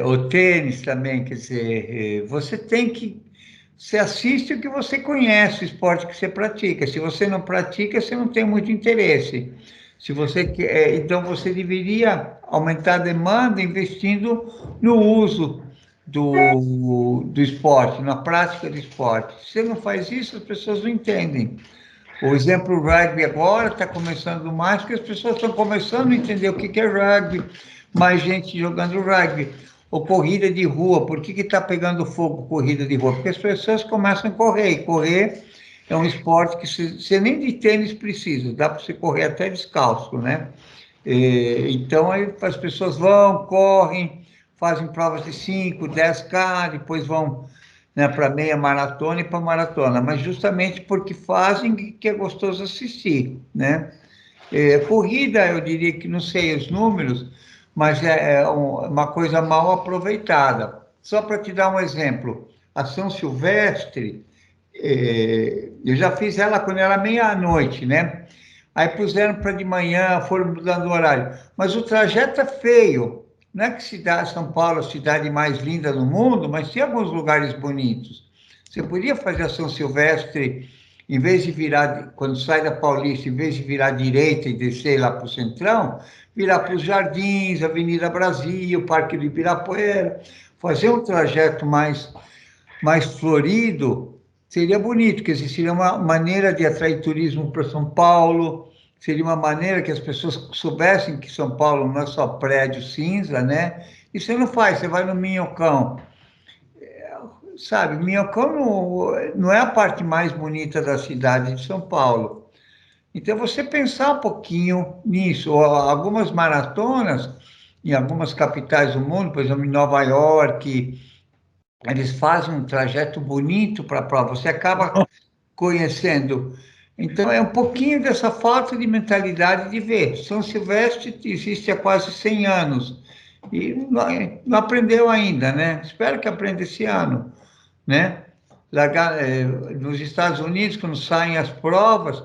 O tênis também, quer dizer, você assiste o que você conhece, o esporte que você pratica. Se você não pratica, você não tem muito interesse. Se você quer, então você deveria aumentar a demanda investindo no uso do esporte, na prática do esporte. Se você não faz isso, as pessoas não entendem. O exemplo do rugby agora está começando mais, porque as pessoas estão começando a entender o que é rugby, mais gente jogando rugby. Ou corrida de rua, por que está pegando fogo corrida de rua? Porque as pessoas começam a correr, e correr é um esporte que você nem de tênis precisa, dá para você correr até descalço, né? Então, aí as pessoas vão, correm, fazem provas de 5, 10K, depois vão, né, para meia maratona e para maratona, mas justamente porque fazem que é gostoso assistir, né? Corrida, eu diria que não sei os números, mas é uma coisa mal aproveitada. Só para te dar um exemplo, a São Silvestre, eu já fiz ela quando era meia-noite, né? Aí puseram para de manhã, foram mudando o horário. Mas o trajeto é feio. Não é que São Paulo é a cidade mais linda do mundo, mas tem alguns lugares bonitos. Você podia fazer a São Silvestre, em vez de virar, quando sai da Paulista, em vez de virar à direita e descer lá para o Centrão, virar para os Jardins, Avenida Brasil, Parque do Ibirapuera, fazer um trajeto mais florido. Seria bonito, que seria uma maneira de atrair turismo para São Paulo, seria uma maneira que as pessoas soubessem que São Paulo não é só prédio cinza, né? E você não faz, você vai no Minhocão. Sabe, Minhocão não é a parte mais bonita da cidade de São Paulo. Então, você pensar um pouquinho nisso. Algumas maratonas, em algumas capitais do mundo, por exemplo, em Nova York, eles fazem um trajeto bonito para a prova, você acaba conhecendo. Então, é um pouquinho dessa falta de mentalidade de ver. São Silvestre existe há quase 100 anos e não aprendeu ainda, né? Espero que aprenda esse ano, né? Nos Estados Unidos, quando saem as provas,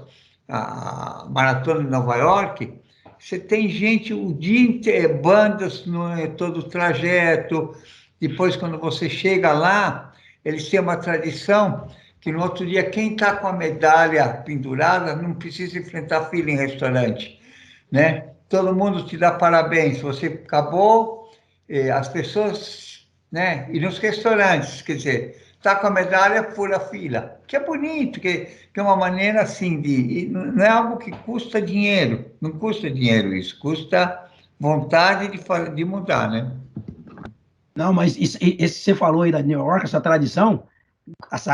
a Maratona de Nova York, você tem gente o dia inteiro, bandas no todo o trajeto. Depois, quando você chega lá, eles têm uma tradição que no outro dia, quem está com a medalha pendurada não precisa enfrentar fila em restaurante, né? Todo mundo te dá parabéns, você acabou, as pessoas, né? E nos restaurantes, quer dizer, está com a medalha, fura a fila, que é bonito, que é uma maneira assim não é algo que custa dinheiro, não custa dinheiro isso, custa vontade de mudar, né? Não, mas esse você falou aí da New York, essa tradição,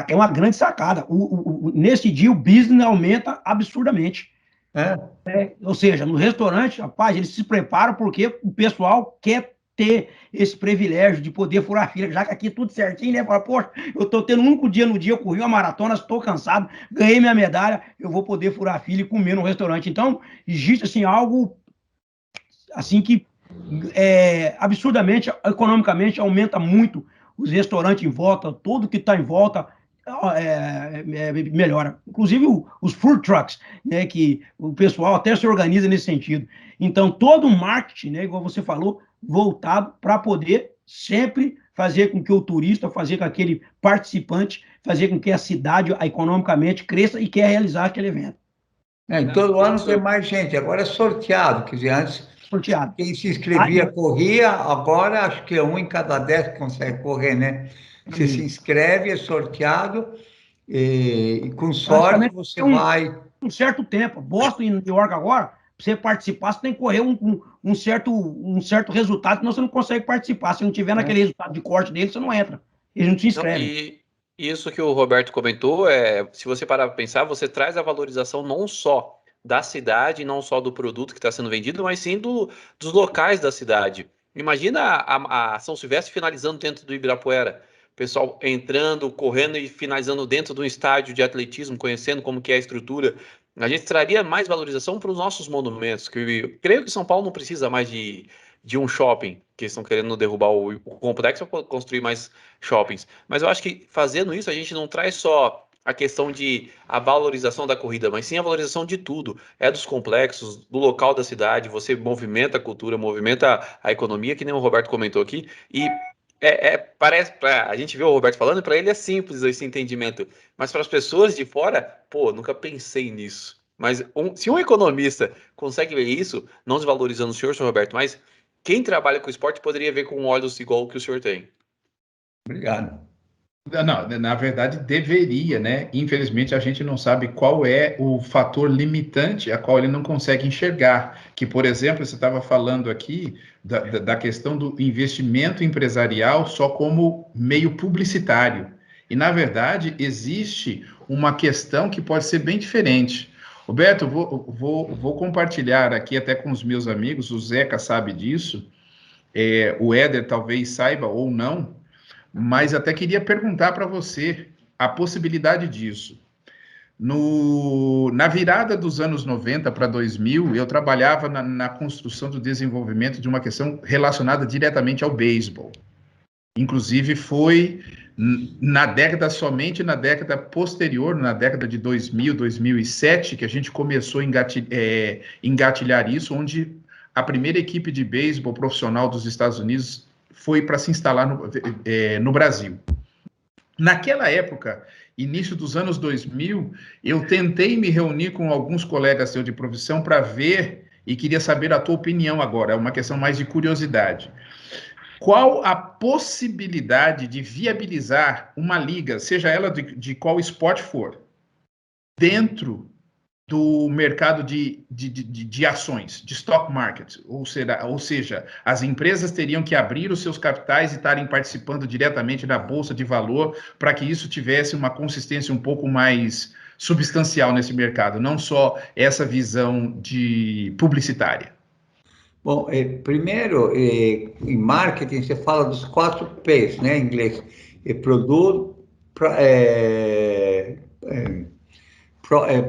é uma grande sacada. Nesse dia, o business aumenta absurdamente. Ou seja, no restaurante, rapaz, eles se preparam porque o pessoal quer ter esse privilégio de poder furar a fila, já que aqui é tudo certinho, né? Fala, poxa, eu estou tendo um único dia no dia, eu corri uma maratona, estou cansado, ganhei minha medalha, eu vou poder furar a fila e comer no restaurante. Então, existe assim algo assim que absurdamente, economicamente, aumenta muito os restaurantes em volta, tudo que está em volta melhora. Inclusive os food trucks, né, que o pessoal até se organiza nesse sentido. Então, todo o marketing, né, igual você falou, voltado para poder sempre fazer com que o turista, fazer com aquele participante, fazer com que a cidade economicamente cresça e quer realizar aquele evento. Todo ano tem mais gente, agora é sorteado, quer dizer, antes Sorteado. quem se inscrevia corria, agora acho que é 1 em cada 10 que consegue correr, né? Você se inscreve, é sorteado, e com sorte você vai... Um certo tempo. Boston e New York agora, para você participar, você tem que correr um certo resultado, senão você não consegue participar. Se não tiver naquele resultado de corte dele, você não entra. Eles não se inscrevem. E isso que o Roberto comentou, se você parar para pensar, você traz a valorização não só da cidade, não só do produto que está sendo vendido, mas sim dos locais da cidade. Imagina a São Silvestre finalizando dentro do Ibirapuera. Pessoal entrando, correndo e finalizando dentro de um estádio de atletismo, conhecendo como que é a estrutura. A gente traria mais valorização para os nossos monumentos, que eu creio que São Paulo não precisa mais de um shopping, que estão querendo derrubar o complexo para construir mais shoppings. Mas eu acho que fazendo isso, a gente não traz só a questão de a valorização da corrida, mas sim a valorização de tudo. É dos complexos, do local da cidade, você movimenta a cultura, movimenta a economia, que nem o Roberto comentou aqui, e parece, a gente vê o Roberto falando, para ele é simples esse entendimento, mas para as pessoas de fora, nunca pensei nisso. Mas se um economista consegue ver isso, não desvalorizando o senhor Roberto, mas quem trabalha com esporte poderia ver com olhos igual que o senhor tem. Obrigado. Não, na verdade deveria, né? Infelizmente a gente não sabe qual é o fator limitante a qual ele não consegue enxergar. Que, por exemplo, você estava falando aqui da questão do investimento empresarial só como meio publicitário. E, na verdade, existe uma questão que pode ser bem diferente. Roberto, vou compartilhar aqui até com os meus amigos, o Zeca sabe disso, o Éder talvez saiba ou não, mas até queria perguntar para você a possibilidade disso. Na virada dos anos 90 para 2000, eu trabalhava na construção do desenvolvimento de uma questão relacionada diretamente ao beisebol. Inclusive, foi somente na década posterior, na década de 2000, 2007, que a gente começou a engatilhar isso, onde a primeira equipe de beisebol profissional dos Estados Unidos foi para se instalar no Brasil. Naquela época, início dos anos 2000, eu tentei me reunir com alguns colegas seus de profissão para ver, e queria saber a tua opinião agora, é uma questão mais de curiosidade. Qual a possibilidade de viabilizar uma liga, seja ela de qual esporte for, dentro do mercado de ações, de stock market, ou seja, as empresas teriam que abrir os seus capitais e estarem participando diretamente da bolsa de valor para que isso tivesse uma consistência um pouco mais substancial nesse mercado, não só essa visão publicitária. Bom, primeiro, em marketing, você fala dos 4 P's, né, em inglês.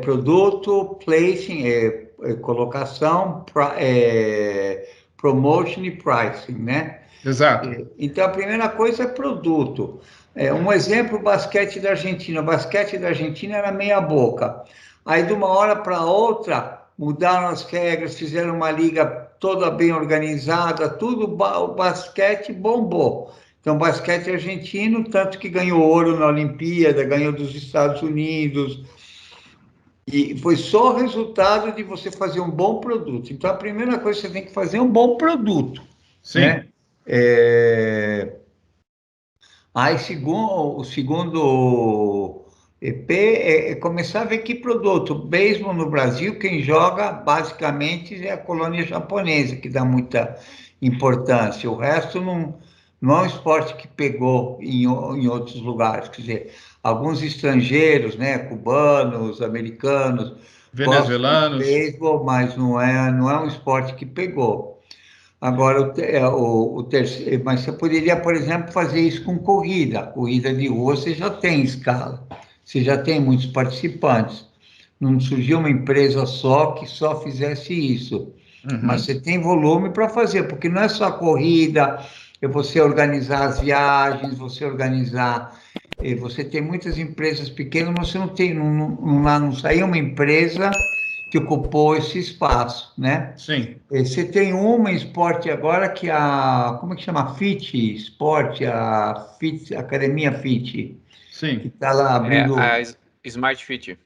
Produto, placing, colocação, promotion e pricing, né? Exato. Então, a primeira coisa é produto. Um exemplo, o basquete da Argentina. O basquete da Argentina era meia boca. Aí, de uma hora para outra, mudaram as regras, fizeram uma liga toda bem organizada, tudo, o basquete bombou. Então, basquete argentino, tanto que ganhou ouro na Olimpíada, ganhou dos Estados Unidos, e foi só o resultado de você fazer um bom produto. Então, a primeira coisa que você tem que fazer é um bom produto. Sim. Né? Aí, o segundo EP é começar a ver que produto. Mesmo no Brasil, quem joga basicamente é a colônia japonesa, que dá muita importância. O resto não é um esporte que pegou em outros lugares. Quer dizer, alguns estrangeiros, né, cubanos, americanos, venezuelanos, beisebol, mas não é um esporte que pegou. Agora, o terceiro, mas você poderia, por exemplo, fazer isso com corrida. Corrida de rua você já tem escala, você já tem muitos participantes. Não surgiu uma empresa só que só fizesse isso. Uhum. Mas você tem volume para fazer, porque não é só corrida, é você organizar as viagens, você organizar. Você tem muitas empresas pequenas, mas você não tem, não saiu uma empresa que ocupou esse espaço, né? Sim. Você tem uma em esporte agora que como é que chama? Fit Esporte, Academia Fit, que Sim. está lá É abrindo, a Smart Fit.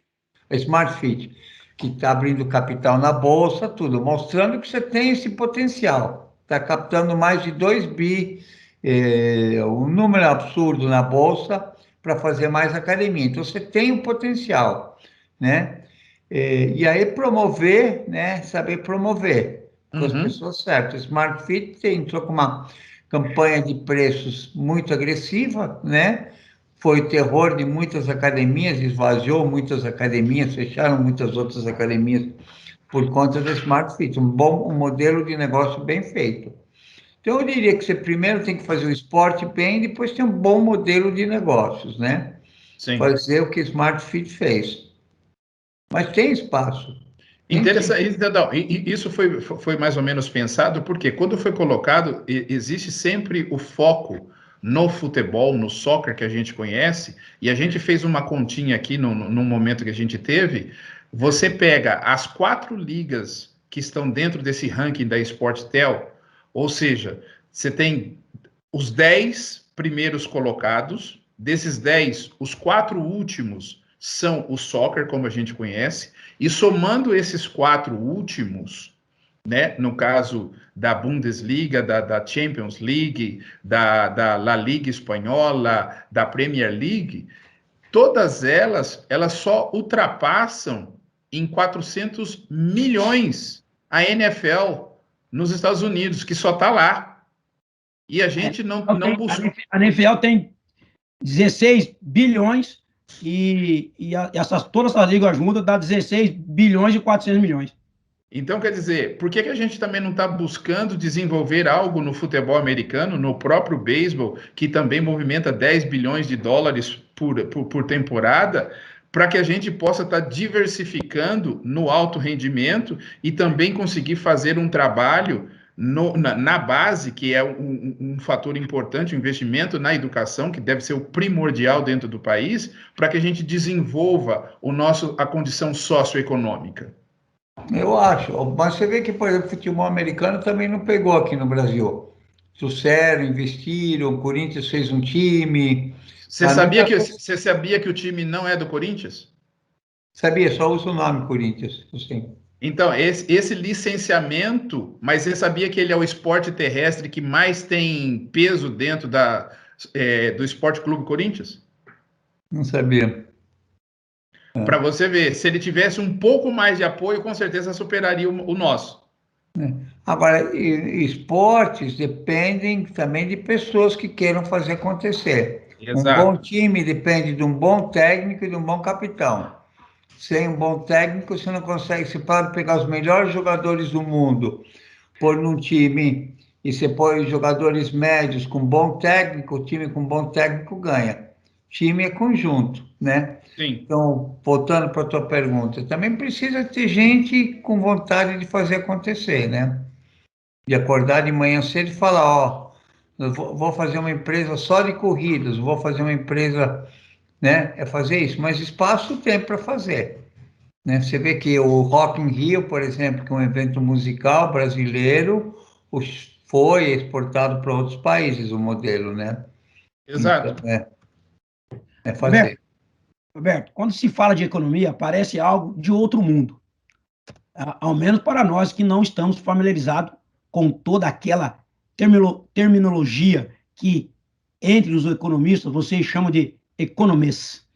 a Smart Fit, que está abrindo capital na bolsa, tudo, mostrando que você tem esse potencial. Está captando mais de 2 bi, um número absurdo na bolsa para fazer mais academia. Então, você tem um potencial, né? E aí promover, né? Saber promover com as Uhum. pessoas certas. Smart Fit entrou com uma campanha de preços muito agressiva, né? Foi o terror de muitas academias, esvaziou muitas academias, fecharam muitas outras academias por conta da Smart Fit, um modelo de negócio bem feito. Então, eu diria que você primeiro tem que fazer o esporte bem, depois tem um bom modelo de negócios, né? Sim. Fazer o que Smart Fit fez. Mas tem espaço. Tem sim. Interessante, não, isso foi mais ou menos pensado, porque quando foi colocado, existe sempre o foco no futebol, no soccer que a gente conhece, e a gente fez uma continha aqui no momento que a gente teve. Você pega as 4 ligas que estão dentro desse ranking da Sporttel, ou seja, você tem os 10 primeiros colocados, desses 10, os 4 últimos são o soccer, como a gente conhece, e somando esses 4 últimos, né, no caso da Bundesliga, da Champions League, da La Liga Espanhola, da Premier League, todas elas só ultrapassam em 400 milhões a NFL nos Estados Unidos, que só está lá. E a gente não buscou. A NFL tem 16 bilhões todas essas ligas juntas dá 16 bilhões e 400 milhões. Então, quer dizer, por que a gente também não está buscando desenvolver algo no futebol americano, no próprio beisebol, que também movimenta 10 bilhões de dólares por temporada, para que a gente possa estar diversificando no alto rendimento e também conseguir fazer um trabalho na base, que é um fator importante, o investimento na educação, que deve ser o primordial dentro do país, para que a gente desenvolva a condição socioeconômica. Eu acho. Mas você vê que, por exemplo, o futebol americano também não pegou aqui no Brasil. Trouxeram, investiram, o Corinthians fez um time. Você Mas sabia nunca que, você sabia que o time não é do Corinthians? sabia, só usa o nome Corinthians, assim. Então, esse licenciamento, mas você sabia que ele é o esporte terrestre que mais tem peso dentro do Esporte Clube Corinthians? Não sabia. Para você ver, se ele tivesse um pouco mais de apoio, com certeza superaria o nosso. Agora, esportes dependem também de pessoas que queiram fazer acontecer. Um bom Exato. time depende de um bom técnico e de um bom capitão. Sem um bom técnico, você não consegue. Você pode pegar os melhores jogadores do mundo, pôr num time, e você põe jogadores médios com bom técnico, o time com bom técnico ganha. Time é conjunto, né? Sim. Então, voltando para a tua pergunta, também precisa ter gente com vontade de fazer acontecer, né? De acordar de manhã cedo e falar, ó, eu vou fazer uma empresa só de corridas, vou fazer uma empresa, né? É fazer isso, mas espaço tem para fazer, né? Você vê que o Rock in Rio, por exemplo, que é um evento musical brasileiro, foi exportado para outros países o modelo, né? Então, Exato. é fazer. Roberto, quando se fala de economia, parece algo de outro mundo. Ao menos para nós que não estamos familiarizados com toda aquela terminologia que, entre os economistas, vocês chamam de economists.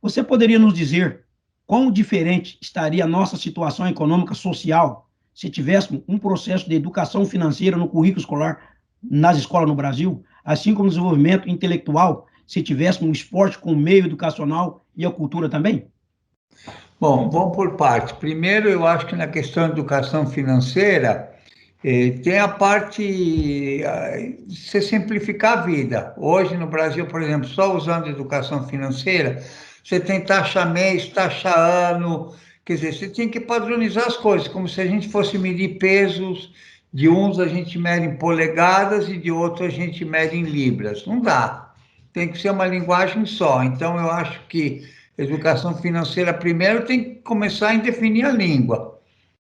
Você poderia nos dizer quão diferente estaria a nossa situação econômica social se tivéssemos um processo de educação financeira no currículo escolar nas escolas no Brasil, assim como o desenvolvimento intelectual, se tivéssemos um esporte com o meio educacional e a cultura também? Bom, vamos por partes. Primeiro, eu acho que na questão de educação financeira, tem a parte de você simplificar a vida. Hoje, no Brasil, por exemplo, só usando educação financeira, você tem taxa mês, taxa ano, quer dizer, você tem que padronizar as coisas, como se a gente fosse medir pesos, de uns a gente mede em polegadas e de outros a gente mede em libras. Não dá. Tem que ser uma linguagem só. Então, eu acho que educação financeira, primeiro, tem que começar em definir a língua.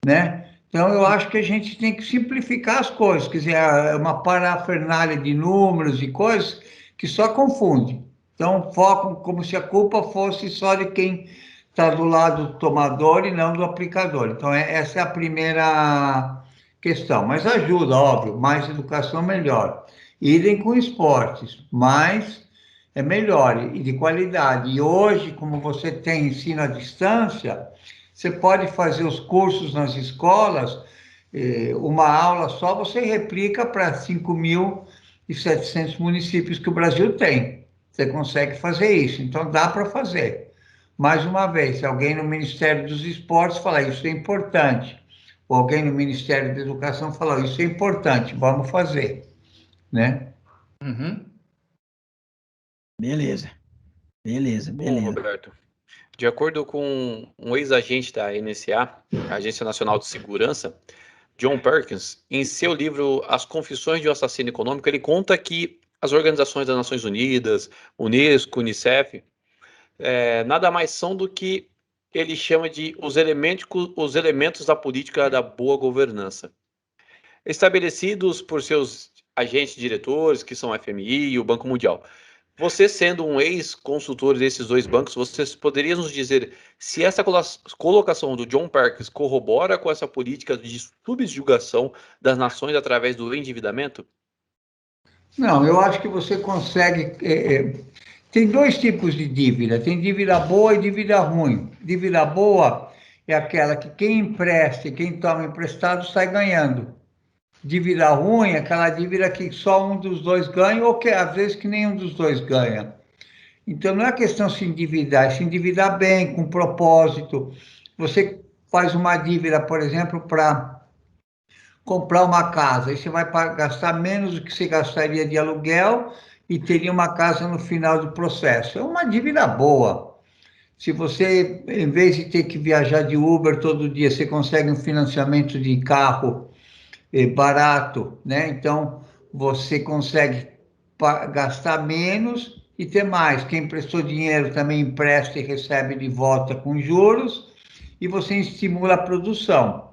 né? Então, eu acho que a gente tem que simplificar as coisas, quer dizer, é uma parafernália de números e coisas que só confunde. Então, focam como se a culpa fosse só de quem está do lado do tomador e não do aplicador. Então, essa é a primeira questão. Mas ajuda, óbvio, mais educação melhor. Idem com esportes, mas é melhor e de qualidade. E hoje, como você tem ensino à distância, você pode fazer os cursos nas escolas, uma aula só, você replica para 5.700 municípios que o Brasil tem. Você consegue fazer isso, então dá para fazer. Mais uma vez, se alguém no Ministério dos Esportes falar isso é importante, ou alguém no Ministério da Educação falar isso é importante, vamos fazer, né? Uhum. Beleza, beleza, Bom, beleza. Roberto, de acordo com um ex-agente da NSA, Agência Nacional de Segurança, John Perkins, em seu livro As Confissões de um Assassino Econômico, ele conta que as organizações das Nações Unidas, Unesco, Unicef, nada mais são do que ele chama de os elementos da política da boa governança, estabelecidos por seus agentes diretores, que são o FMI e o Banco Mundial. Você sendo um ex-consultor desses dois bancos, você poderia nos dizer se essa colocação do John Perkins corrobora com essa política de subjugação das nações através do endividamento? Não, eu acho que você consegue. Tem dois tipos de dívida: tem dívida boa e dívida ruim. Dívida boa é aquela que quem empresta e quem toma emprestado sai ganhando. Dívida ruim é aquela dívida que só um dos dois ganha ou que às vezes que nenhum dos dois ganha. Então não é questão de se endividar, é se endividar bem, com propósito. Você faz uma dívida, por exemplo, para comprar uma casa, aí você vai gastar menos do que você gastaria de aluguel e teria uma casa no final do processo. É uma dívida boa. Se você, em vez de ter que viajar de Uber todo dia, você consegue um financiamento de carro barato, né? Então, você consegue gastar menos e ter mais. Quem emprestou dinheiro também empresta e recebe de volta com juros, e você estimula a produção.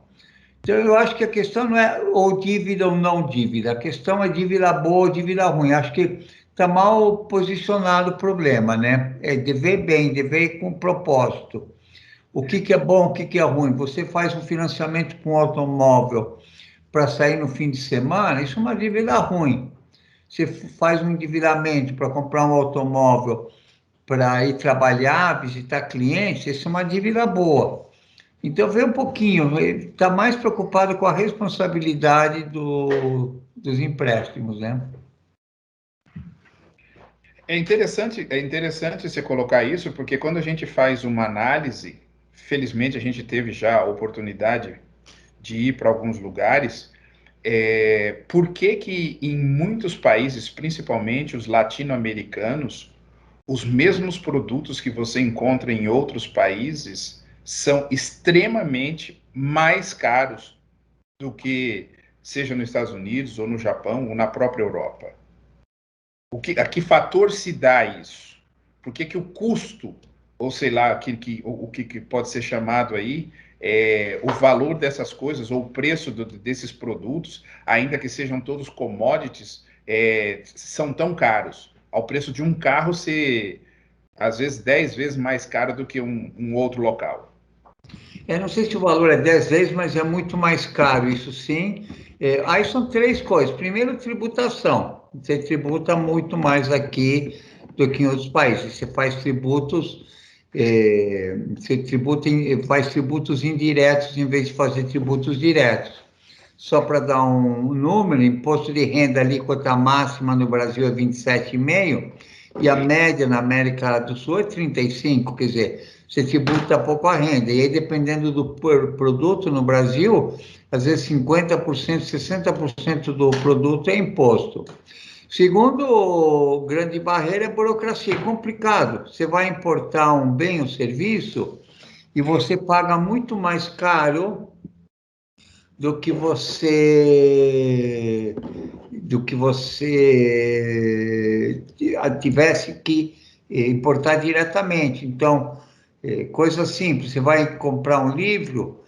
Então, eu acho que a questão não é ou dívida ou não dívida, a questão é dívida boa ou dívida ruim. Acho que está mal posicionado o problema, né? É dever bem, dever com propósito. O que que é bom, o que que é ruim? Você faz um financiamento com um automóvel para sair no fim de semana, isso é uma dívida ruim. Você faz um endividamento para comprar um automóvel para ir trabalhar, visitar clientes, isso é uma dívida boa. Então, vê um pouquinho, ele está mais preocupado com a responsabilidade dos empréstimos, né? É interessante você colocar isso, porque quando a gente faz uma análise, felizmente a gente teve já a oportunidade de ir para alguns lugares. Por que que em muitos países, principalmente os latino-americanos, os mesmos produtos que você encontra em outros países são extremamente mais caros do que seja nos Estados Unidos ou no Japão ou na própria Europa? A que fator se dá isso? Por que que o custo, ou sei lá, o que pode ser chamado aí, o valor dessas coisas, ou o preço desses produtos, ainda que sejam todos commodities, são tão caros? Ao preço de um carro ser, às vezes, 10 vezes mais caro do que um outro local. Eu não sei se o valor é 10 vezes, mas é muito mais caro, isso sim. Aí são três coisas. Primeiro, tributação. Você tributa muito mais aqui do que em outros países. Você faz tributos, faz tributos indiretos em vez de fazer tributos diretos. Só para dar um número, imposto de renda, alíquota máxima no Brasil é 27,5%, e a média na América do Sul é 35%, quer dizer, você tributa pouco a renda. E aí, dependendo do produto no Brasil, às vezes 50%, 60% do produto é imposto. Segundo grande barreira é a burocracia, é complicado. Você vai importar um bem ou serviço e você paga muito mais caro do que você tivesse que importar diretamente. Então, coisa simples, você vai comprar um livro,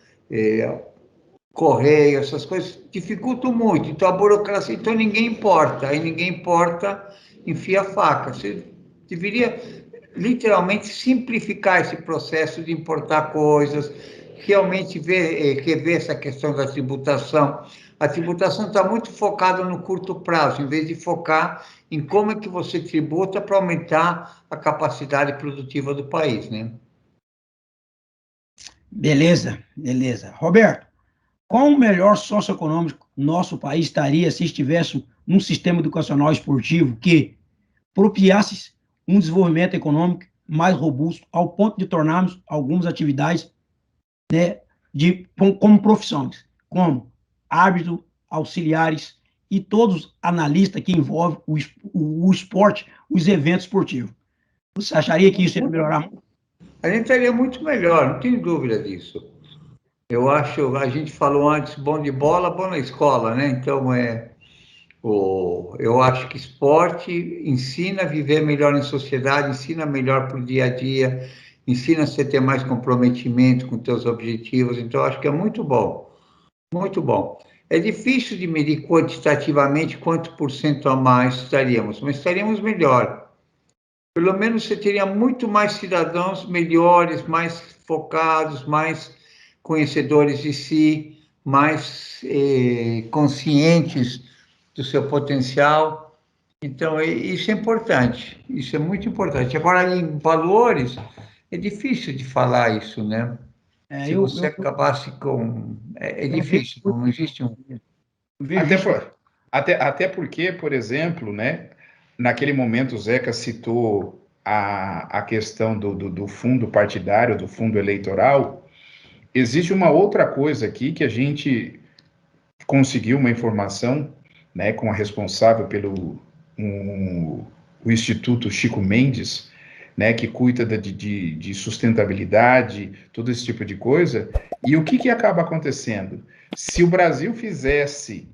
correio, essas coisas dificultam muito. Então, a burocracia, então ninguém importa. Aí ninguém importa, enfia a faca. Você deveria, literalmente, simplificar esse processo de importar coisas, realmente rever essa questão da tributação. A tributação está muito focada no curto prazo, em vez de focar em como é que você tributa para aumentar a capacidade produtiva do país, né? Beleza, beleza. Roberto, qual o melhor socioeconômico nosso país estaria se estivesse num sistema educacional esportivo que propiciasse um desenvolvimento econômico mais robusto, ao ponto de tornarmos algumas atividades, né, como profissões, como árbitro, auxiliares e todos os analistas que envolvem o esporte, os eventos esportivos. Você acharia que isso ia melhorar? A gente estaria muito melhor, não tenho dúvida disso. Eu acho, a gente falou antes, bom de bola, bom na escola, né? Então, eu acho que esporte ensina a viver melhor em sociedade, ensina melhor para o dia a dia, ensina você a ter mais comprometimento com teus objetivos. Então, eu acho que é muito bom, muito bom. É difícil de medir quantitativamente quanto por cento a mais estaríamos, mas estaríamos melhor. Pelo menos você teria muito mais cidadãos melhores, mais focados, mais conhecedores de si, mais conscientes do seu potencial. Então, isso é importante, isso é muito importante. Agora, em valores, é difícil de falar isso, né? É, Se você acabasse com... É eu difícil, não existe um... vejo Até, isso. até porque, por exemplo, né, naquele momento o Zeca citou a questão do fundo partidário, do fundo eleitoral. Existe uma outra coisa aqui que a gente conseguiu uma informação, né, com a responsável pelo o Instituto Chico Mendes, né, que cuida de sustentabilidade, todo esse tipo de coisa. E o que acaba acontecendo? Se o Brasil fizesse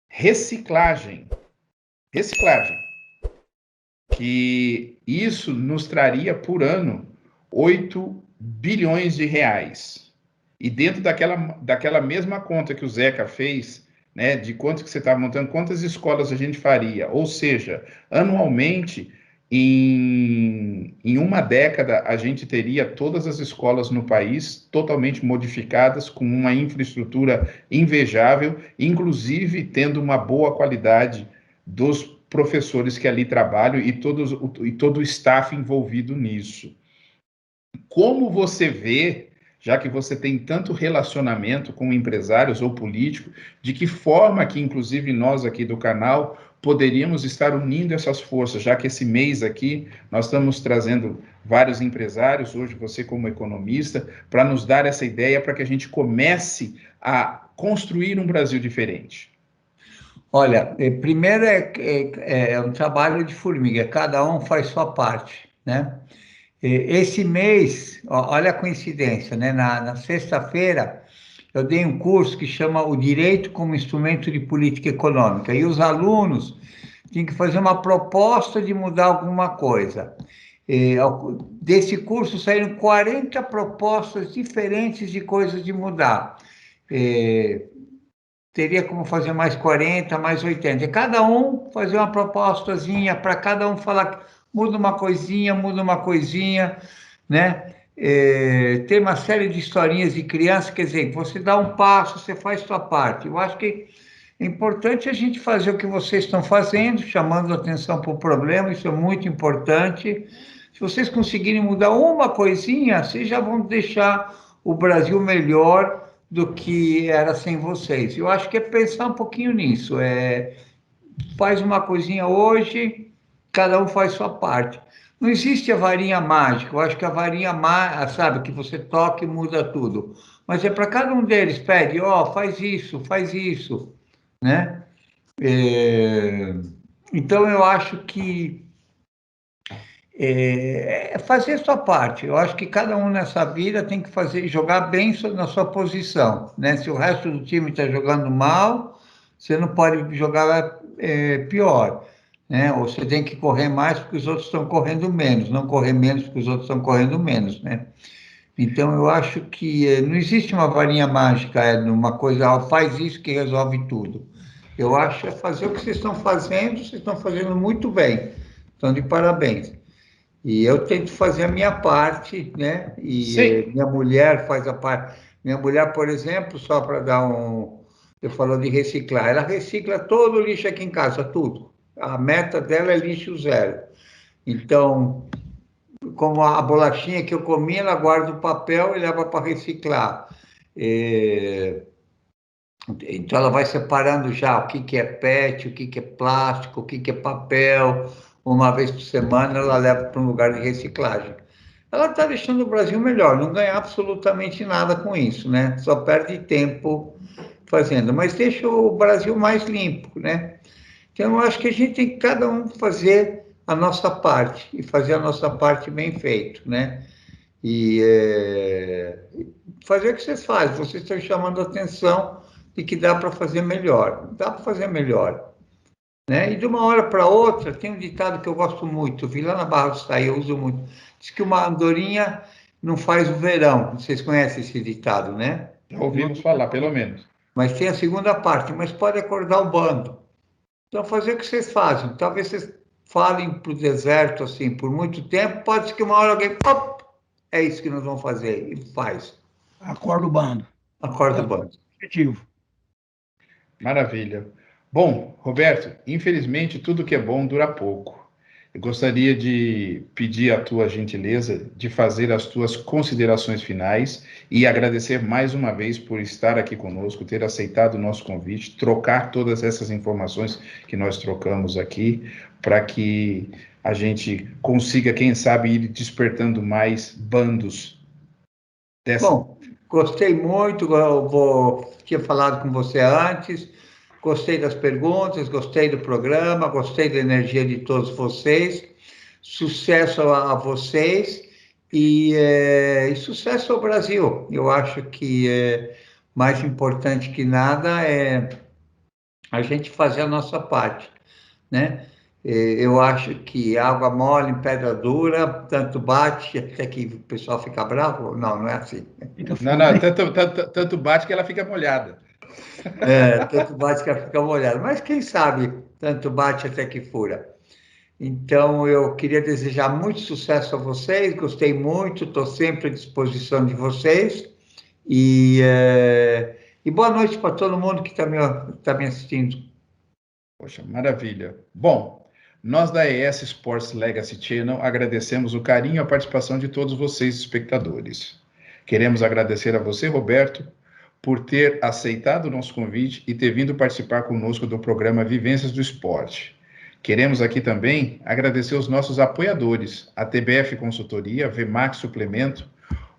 reciclagem, que isso nos traria por ano 8 bilhões de reais. E dentro daquela mesma conta que o Zeca fez, né, de quanto que você está montando, quantas escolas a gente faria, ou seja, anualmente, em uma década, a gente teria todas as escolas no país totalmente modificadas, com uma infraestrutura invejável, inclusive tendo uma boa qualidade dos professores que ali trabalham e todo o staff envolvido nisso. Como você vê, já que você tem tanto relacionamento com empresários ou políticos, de que forma que, inclusive, nós aqui do canal poderíamos estar unindo essas forças, já que esse mês aqui nós estamos trazendo vários empresários, hoje você como economista, para nos dar essa ideia para que a gente comece a construir um Brasil diferente. Olha, primeiro é um trabalho de formiga, cada um faz sua parte, né? Esse mês, olha a coincidência, né? Na sexta-feira, eu dei um curso que chama O Direito como Instrumento de Política Econômica, e os alunos tinham que fazer uma proposta de mudar alguma coisa. Desse curso saíram 40 propostas diferentes de coisas de mudar. Teria como fazer mais 40, mais 80. E cada um fazer uma propostazinha, para cada um falar, muda uma coisinha, né? Tem uma série de historinhas de criança, quer dizer, você dá um passo, você faz sua parte. Eu acho que é importante a gente fazer o que vocês estão fazendo, chamando atenção para o problema, isso é muito importante. Se vocês conseguirem mudar uma coisinha, vocês já vão deixar o Brasil melhor do que era sem vocês. Eu acho que é pensar um pouquinho nisso. Faz uma coisinha hoje, cada um faz sua parte. Não existe a varinha mágica. Eu acho que a varinha mágica, sabe, que você toca e muda tudo. Mas é para cada um deles, pede, faz isso, né? Então, eu acho que fazer sua parte. Eu acho que cada um nessa vida tem que jogar bem na sua posição, né? Se o resto do time está jogando mal, você não pode jogar pior, né? Ou você tem que correr mais porque os outros estão correndo menos, não correr menos porque os outros estão correndo menos, né? Então, eu acho que não existe uma varinha mágica, numa coisa, faz isso que resolve tudo. Eu acho que é fazer o que vocês estão fazendo muito bem, estão de parabéns. E eu tento fazer a minha parte, né? E Sim. minha mulher faz a parte. Minha mulher, por exemplo, só para dar um. Eu falo de reciclar, ela recicla todo o lixo aqui em casa, tudo. A meta dela é lixo zero. Então, como a bolachinha que eu comi, ela guarda o papel e leva para reciclar. Então, ela vai separando já o que é PET, o que é plástico, o que é papel. Uma vez por semana, ela leva para um lugar de reciclagem. Ela está deixando o Brasil melhor, não ganha absolutamente nada com isso, né? Só perde tempo fazendo, mas deixa o Brasil mais limpo, né? Então, eu acho que a gente tem que cada um fazer a nossa parte e fazer a nossa parte bem feito, né? E fazer o que vocês fazem. Vocês estão chamando a atenção de que dá para fazer melhor. Dá para fazer melhor, né? E de uma hora para outra, tem um ditado que eu gosto muito, vi lá na Barra do Saí, eu uso muito. Diz que uma andorinha não faz o verão. Vocês conhecem esse ditado, né? Já ouvimos falar, pelo menos. Mas tem a segunda parte, mas pode acordar o bando. Então, fazer o que vocês fazem. Talvez vocês falem para o deserto, assim, por muito tempo, pode ser que uma hora alguém, op, é isso que nós vamos fazer, e faz. Acorda o bando. Acorda É o bando. o objetivo. Maravilha. Bom, Roberto, infelizmente tudo que é bom dura pouco. Eu gostaria de pedir a tua gentileza de fazer as tuas considerações finais e agradecer mais uma vez por estar aqui conosco, ter aceitado o nosso convite, trocar todas essas informações que nós trocamos aqui, para que a gente consiga, quem sabe, ir despertando mais bandos dessa. Bom, gostei muito, tinha falado com você antes, gostei das perguntas, gostei do programa, gostei da energia de todos vocês, sucesso a vocês e sucesso ao Brasil. Eu acho que mais importante que nada é a gente fazer a nossa parte, né? Eu acho que água mole em pedra dura, tanto bate até que o pessoal fica bravo. Não, não é assim. Não, tanto bate que ela fica molhada. Tanto bate que ela fica molhada. Mas quem sabe, tanto bate até que fura. Então, eu queria desejar muito sucesso a vocês, gostei muito, estou sempre à disposição de vocês. E boa noite para todo mundo que está me assistindo. Poxa, maravilha. Bom, nós da ES Sports Legacy Channel agradecemos o carinho e a participação de todos vocês, espectadores. Queremos agradecer a você, Roberto, por ter aceitado o nosso convite e ter vindo participar conosco do programa Vivências do Esporte. Queremos aqui também agradecer os nossos apoiadores, a TBF Consultoria, VMAX Suplemento,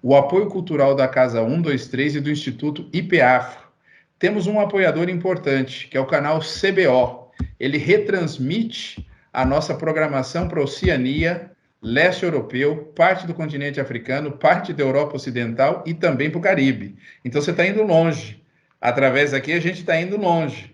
o apoio cultural da Casa 123 e do Instituto IPAFRO. Temos um apoiador importante, que é o canal CBO. Ele retransmite a nossa programação para a Oceania, leste europeu, parte do continente africano, parte da Europa Ocidental e também para o Caribe. Então você está indo longe. Através daqui a gente está indo longe.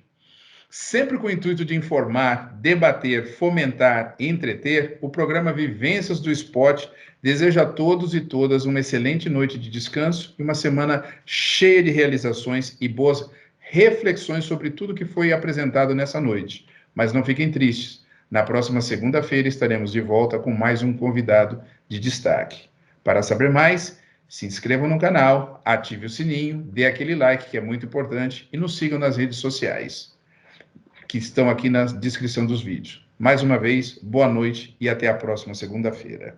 Sempre com o intuito de informar, debater, fomentar e entreter, o programa Vivências do Esporte deseja a todos e todas uma excelente noite de descanso e uma semana cheia de realizações e boas reflexões sobre tudo que foi apresentado nessa noite. Mas não fiquem tristes. Na próxima segunda-feira estaremos de volta com mais um convidado de destaque. Para saber mais, se inscrevam no canal, ative o sininho, dê aquele like que é muito importante e nos sigam nas redes sociais, que estão aqui na descrição dos vídeos. Mais uma vez, boa noite e até a próxima segunda-feira.